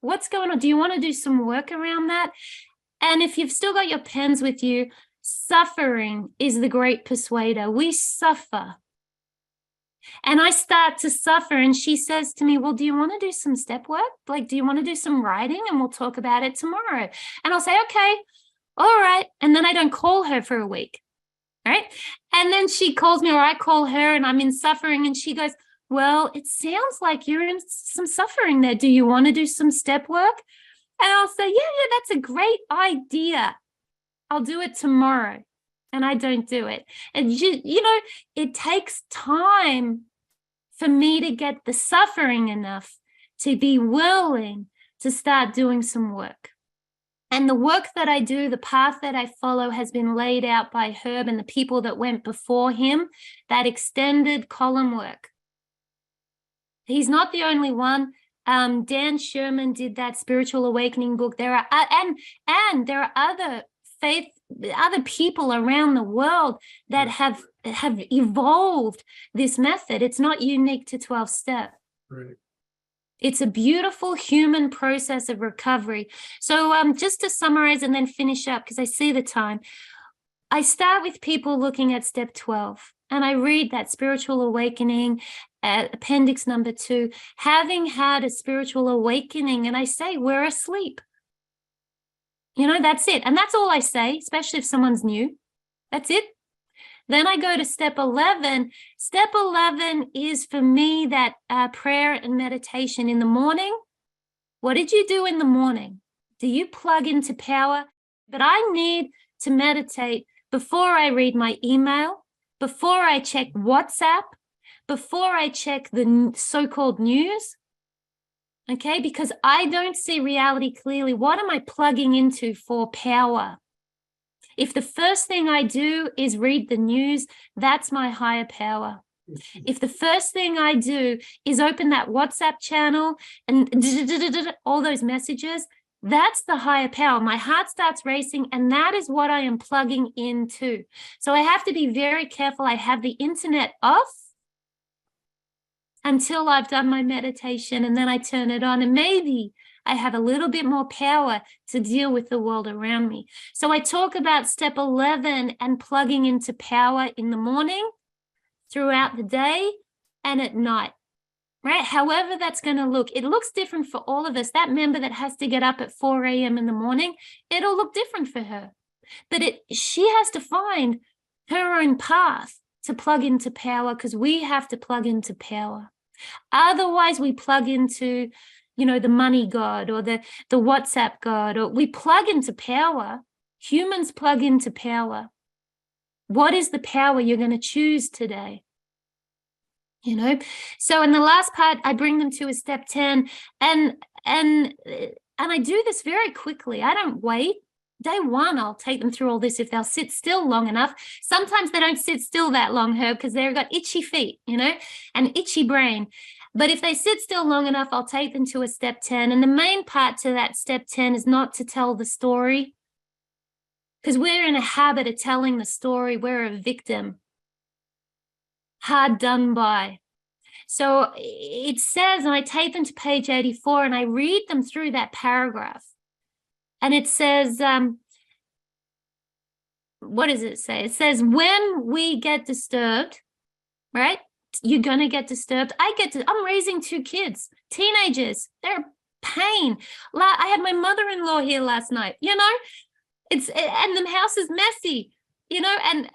What's going on? Do you want to do some work around that? And if you've still got your pens with you, suffering is the great persuader. We suffer. And I start to suffer, and she says to me, well, do you want to do some step work? Do you want to do some writing? And we'll talk about it tomorrow. And I'll say, okay, all right. And then I don't call her for a week, right? And then she calls me, or I call her, and I'm in suffering, and she goes, well, it sounds like you're in some suffering there. Do you want to do some step work? And I'll say, yeah, that's a great idea. I'll do it tomorrow. And I don't do it. And, it takes time for me to get the suffering enough to be willing to start doing some work. And the work that I do, the path that I follow, has been laid out by Herb and the people that went before him, that extended column work. He's not the only one. Dan Sherman did that spiritual awakening book. There are and there are other people around the world that have evolved this method. It's not unique to 12-step. Right. It's a beautiful human process of recovery. So just to summarize and then finish up, because I see the time, I start with people looking at step 12, and I read that spiritual awakening, appendix number 2, having had a spiritual awakening, and I say, we're asleep. You know, that's it. And that's all I say, especially if someone's new. That's it. Then I go to step 11. Step 11 is for me that prayer and meditation in the morning. What did you do in the morning? Do you plug into power? But I need to meditate before I read my email, before I check WhatsApp, before I check the so-called news. Okay, because I don't see reality clearly. What am I plugging into for power? If the first thing I do is read the news, that's my higher power. If the first thing I do is open that WhatsApp channel and all those messages, that's the higher power. My heart starts racing, and that is what I am plugging into. So I have to be very careful. I have the internet off until I've done my meditation, and then I turn it on, and maybe I have a little bit more power to deal with the world around me. So I talk about step 11 and plugging into power in the morning, throughout the day, and at night, right? However that's going to look. It looks different for all of us. That member that has to get up at 4 a.m. in the morning, it'll look different for her. But she has to find her own path to plug into power, because we have to plug into power. Otherwise, we plug into, you know, the money god or the WhatsApp god, or we plug into power. Humans plug into power. What is the power you're going to choose today? You know, so in the last part, I bring them to a step 10, and I do this very quickly. I don't wait. Day 1, I'll take them through all this if they'll sit still long enough. Sometimes they don't sit still that long, Herb, because they've got itchy feet, you know, and itchy brain. But if they sit still long enough, I'll take them to a step 10. And the main part to that step 10 is not to tell the story, because we're in a habit of telling the story. We're a victim, hard done by. So it says, and I take them to page 84 and I read them through that paragraph. And it says, what does it say? It says, when we get disturbed, right? You're going to get disturbed. I'm raising 2 kids, teenagers. They're pain. I had my mother-in-law here last night, you know, and the house is messy, you know, and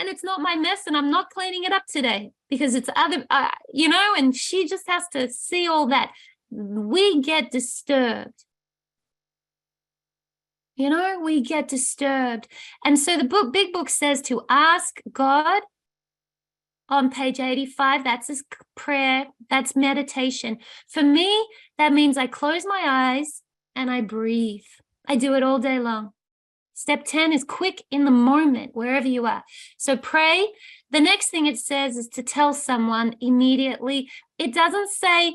it's not my mess, and I'm not cleaning it up today because it's other, you know, and she just has to see all that. We get disturbed. You know, we get disturbed. And so the big book says to ask God on page 85. That's his prayer. That's meditation. For me, that means I close my eyes and I breathe. I do it all day long. Step 10 is quick in the moment, wherever you are. So pray. The next thing it says is to tell someone immediately. It doesn't say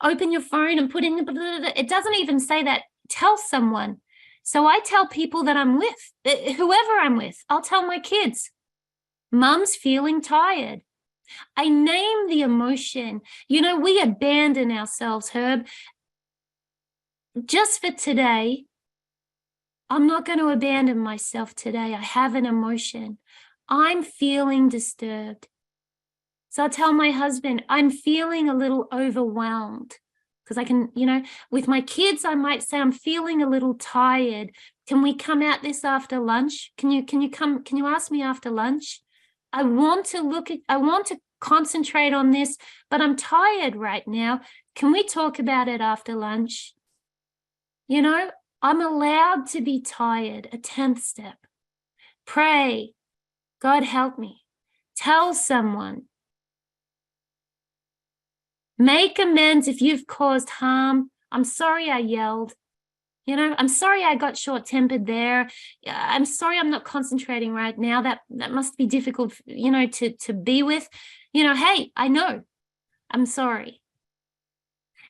open your phone and put in the, it doesn't even say that. Tell someone. So I tell people that I'm with, whoever I'm with. I'll tell my kids, Mum's feeling tired. I name the emotion. You know, we abandon ourselves, Herb. Just for today, I'm not going to abandon myself today. I have an emotion. I'm feeling disturbed. So I'll tell my husband, I'm feeling a little overwhelmed. Because I can, you know, with my kids, I might say, I'm feeling a little tired. Can we come out this after lunch? Can you ask me after lunch? I want to concentrate on this, but I'm tired right now. Can we talk about it after lunch? You know, I'm allowed to be tired. A 10th step. Pray. God help me. Tell someone. Make amends if you've caused harm. I'm sorry I yelled. You know, I'm sorry I got short-tempered there. I'm sorry I'm not concentrating right now. That must be difficult, you know, to be with. You know, hey, I know. I'm sorry.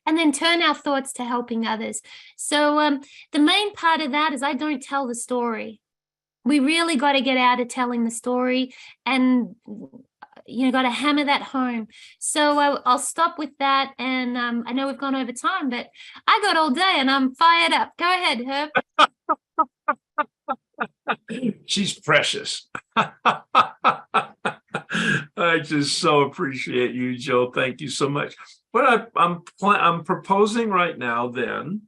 and then turn our thoughts to helping others. So the main part of that is I don't tell the story. We really got to get out of telling the story, and got to hammer that home. So I'll stop with that. And I know we've gone over time, but I got all day and I'm fired up. Go ahead, Herb. She's precious. I just so appreciate you, Joe. Thank you so much. What I'm proposing right now, then,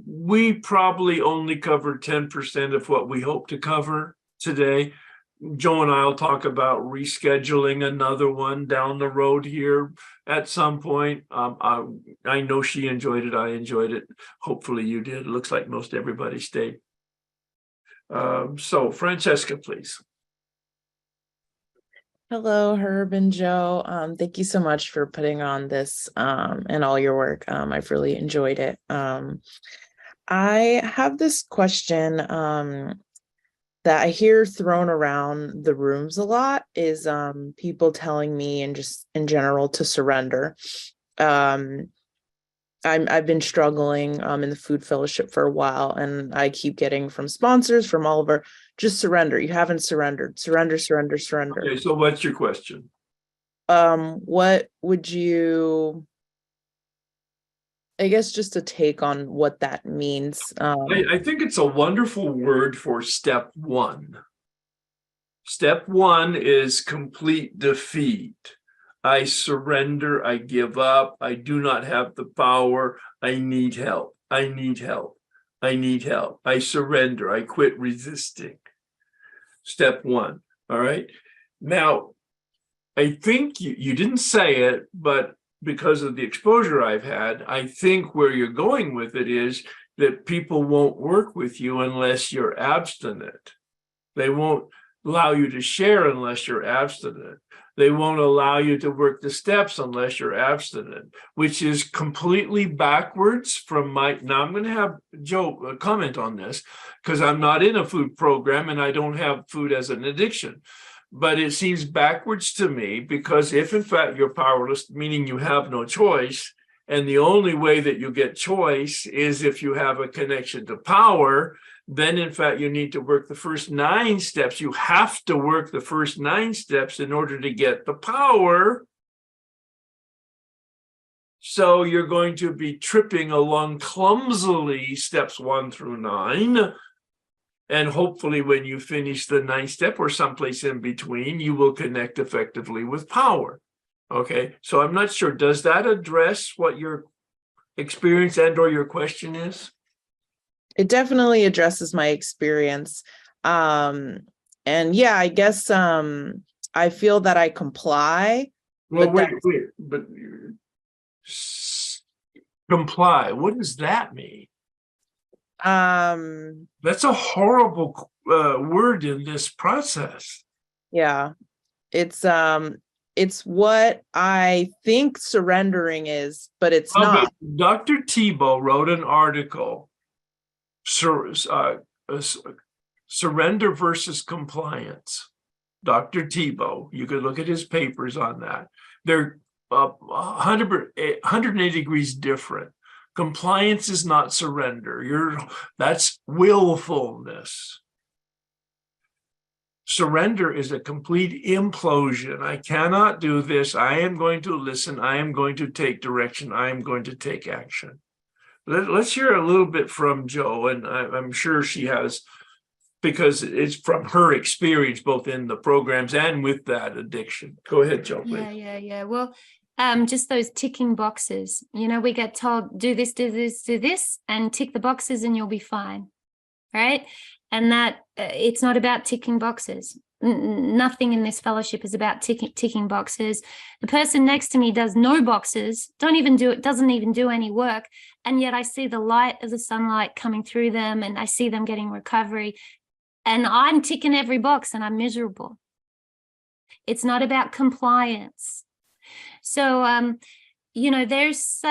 we probably only covered 10% of what we hope to cover today. Joe and I'll talk about rescheduling another one down the road here at some point. I know she enjoyed it. I enjoyed it. Hopefully you did. It looks like most everybody stayed. So Francesca, please. Hello, Herb and Joe. Thank you so much for putting on this and all your work. I've really enjoyed it. I have this question that I hear thrown around the rooms a lot is people telling me, and just in general, to surrender. I've been struggling in the food fellowship for a while, and I keep getting from sponsors, from Oliver, just surrender. You haven't surrendered. Surrender, surrender, surrender. Okay, so what's your question? What would you, I guess, just a take on what that means? I think it's a wonderful word for step one. Step one is complete defeat. I surrender, I give up, I do not have the power, I need help, I need help, I need help, I surrender, I quit resisting. Step one, all right? Now, I think you didn't say it, but because of the exposure I've had, I think where you're going with it is that people won't work with you unless you're abstinent. They won't allow you to share unless you're abstinent. They won't allow you to work the steps unless you're abstinent, which is completely backwards from my, now I'm going to have Joe comment on this because I'm not in a food program and I don't have food as an addiction. But it seems backwards to me because if in fact you're powerless, meaning you have no choice, and the only way that you get choice is if you have a connection to power, then in fact you need to work the first 9 steps. You have to work the first 9 steps in order to get the power. So you're going to be tripping along clumsily steps 1 through 9. And hopefully when you finish the 9th step or someplace in between, you will connect effectively with power. Okay, so I'm not sure, does that address what your experience and or your question is? It definitely addresses my experience. And yeah, I guess I feel that I comply. Well, wait, but comply, what does that mean? That's a horrible word in this process. Yeah, it's what I think surrendering is, but it's not. But Dr. Tebow wrote an article, Surrender versus Compliance. Dr. Tebow, you could look at his papers on that. They're 180 degrees different. Compliance is not surrender. That's willfulness. Surrender is a complete implosion. I cannot do this. I am going to listen. I am going to take direction. I am going to take action. Let's hear a little bit from Joe, and I'm sure she has, because it's from her experience, both in the programs and with that addiction. Go ahead, Joe, please. Yeah. Well, just those ticking boxes. We get told, do this, do this, do this, and tick the boxes and you'll be fine, right? And that it's not about ticking boxes. Nothing in this fellowship is about ticking boxes. The person next to me does no boxes, doesn't even do any work, and yet I see the light of the sunlight coming through them, and I see them getting recovery, and I'm ticking every box and I'm miserable. It's not about compliance. So, there's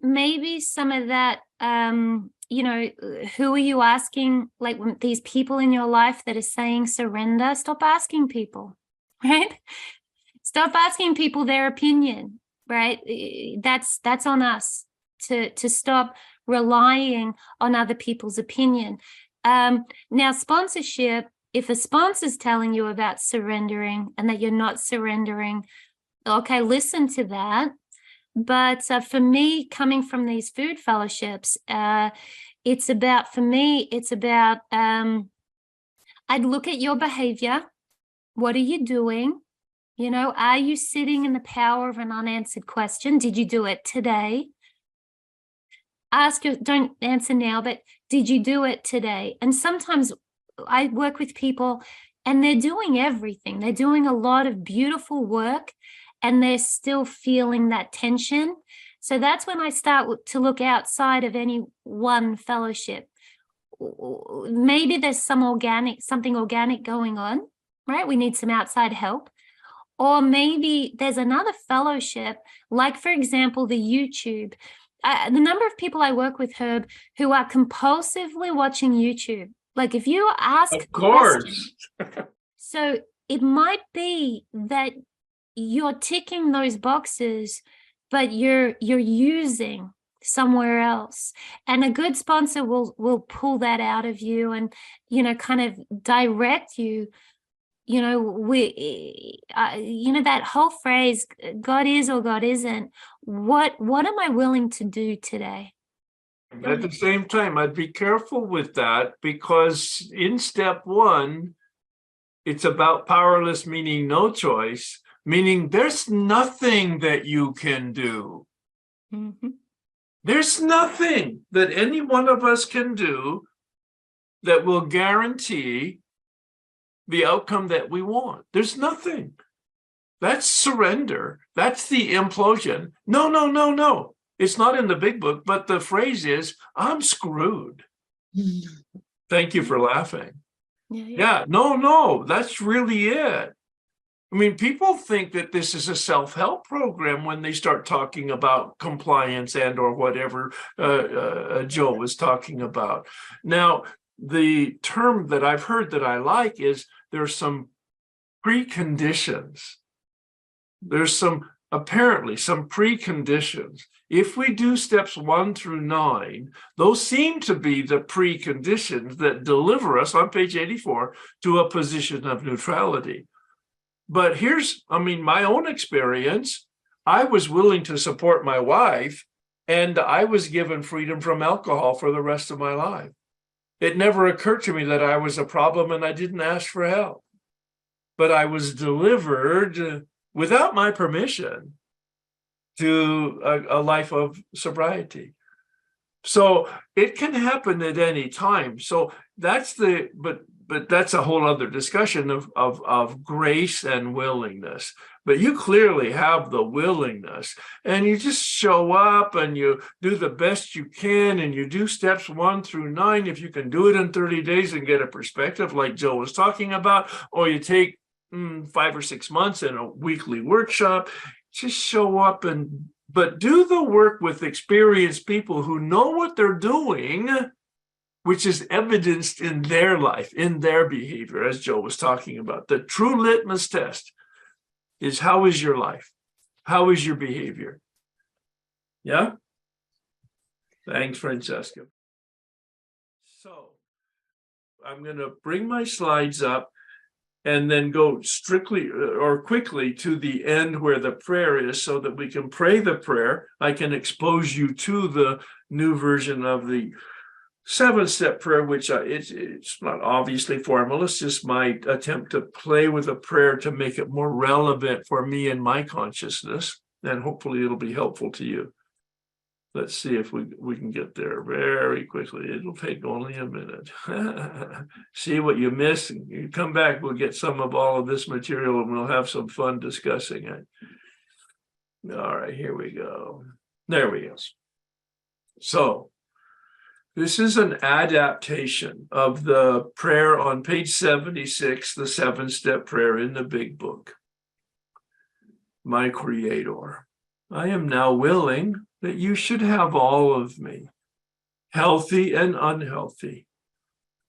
maybe some of that, who are you asking? Like these people in your life that are saying surrender, stop asking people, right? Stop asking people their opinion. right? That's on us to stop relying on other people's opinion. Now, sponsorship, if a sponsor's telling you about surrendering and that you're not surrendering, okay, listen to that. But for me, coming from these food fellowships, it's about, for me, it's about, I'd look at your behavior. What are you doing? You know, are you sitting in the power of an unanswered question? Did you do it today? Don't answer now, but did you do it today? And sometimes I work with people and they're doing everything. They're doing a lot of beautiful work and they're still feeling that tension. So that's when I start to look outside of any one fellowship. Maybe there's something organic going on, right? We need some outside help. Or maybe there's another fellowship, like, for example, the YouTube. The number of people I work with, Herb, who are compulsively watching YouTube. Like, if you ask Of course. questions, so it might be that you're ticking those boxes, but you're using somewhere else. And a good sponsor will pull that out of you and, you know, kind of direct you. You know, you know, that whole phrase, God is or God isn't. What am I willing to do today? At the same time, I'd be careful with that, because in step one, it's about powerless, meaning no choice, meaning there's nothing that you can do. Mm-hmm. There's nothing that any one of us can do that will guarantee the outcome that we want. There's nothing. That's surrender. That's the implosion. No, no, no, no. It's not in the big book, but the phrase is, I'm screwed. Thank you for laughing. Yeah, no, that's really it. I mean, people think that this is a self-help program when they start talking about compliance and or whatever Joe was talking about. Now, the term that I've heard that I like is there's some preconditions. There's apparently some preconditions. If we do steps 1 through 9, those seem to be the preconditions that deliver us on page 84 to a position of neutrality. But here's, I mean, my own experience. I was willing to support my wife, and I was given freedom from alcohol for the rest of my life. It never occurred to me that I was a problem, and I didn't ask for help. But I was delivered without my permission to a life of sobriety. So it can happen at any time. So that's but that's a whole other discussion of grace and willingness. But you clearly have the willingness, and you just show up and you do the best you can, and you do steps 1 through 9. If you can do it in 30 days and get a perspective like Joe was talking about, or you take 5 or 6 months in a weekly workshop, just show up but do the work with experienced people who know what they're doing, which is evidenced in their life, in their behavior, as Joe was talking about. The true litmus test is, how is your life? How is your behavior? Yeah? Thanks, Francesca. So I'm going to bring my slides up and then go strictly or quickly to the end where the prayer is, so that we can pray the prayer. I can expose you to the new version of the 7-step prayer, which it's not obviously formal. It's just my attempt to play with a prayer to make it more relevant for me and my consciousness, and hopefully it'll be helpful to you. Let's see if we can get there very quickly. It'll take only a minute. See what you missed, and you come back, we'll get some of all of this material and we'll have some fun discussing it. All right, here we go. There we go. So this is an adaptation of the prayer on page 76, the 7-step prayer in the big book. My Creator, I am now willing that you should have all of me, healthy and unhealthy.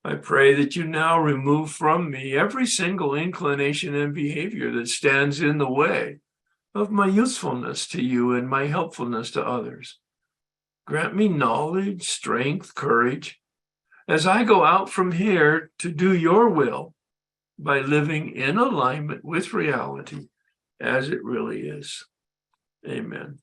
I pray that you now remove from me every single inclination and behavior that stands in the way of my usefulness to you and my helpfulness to others. Grant me knowledge, strength, courage, as I go out from here to do your will by living in alignment with reality as it really is. Amen.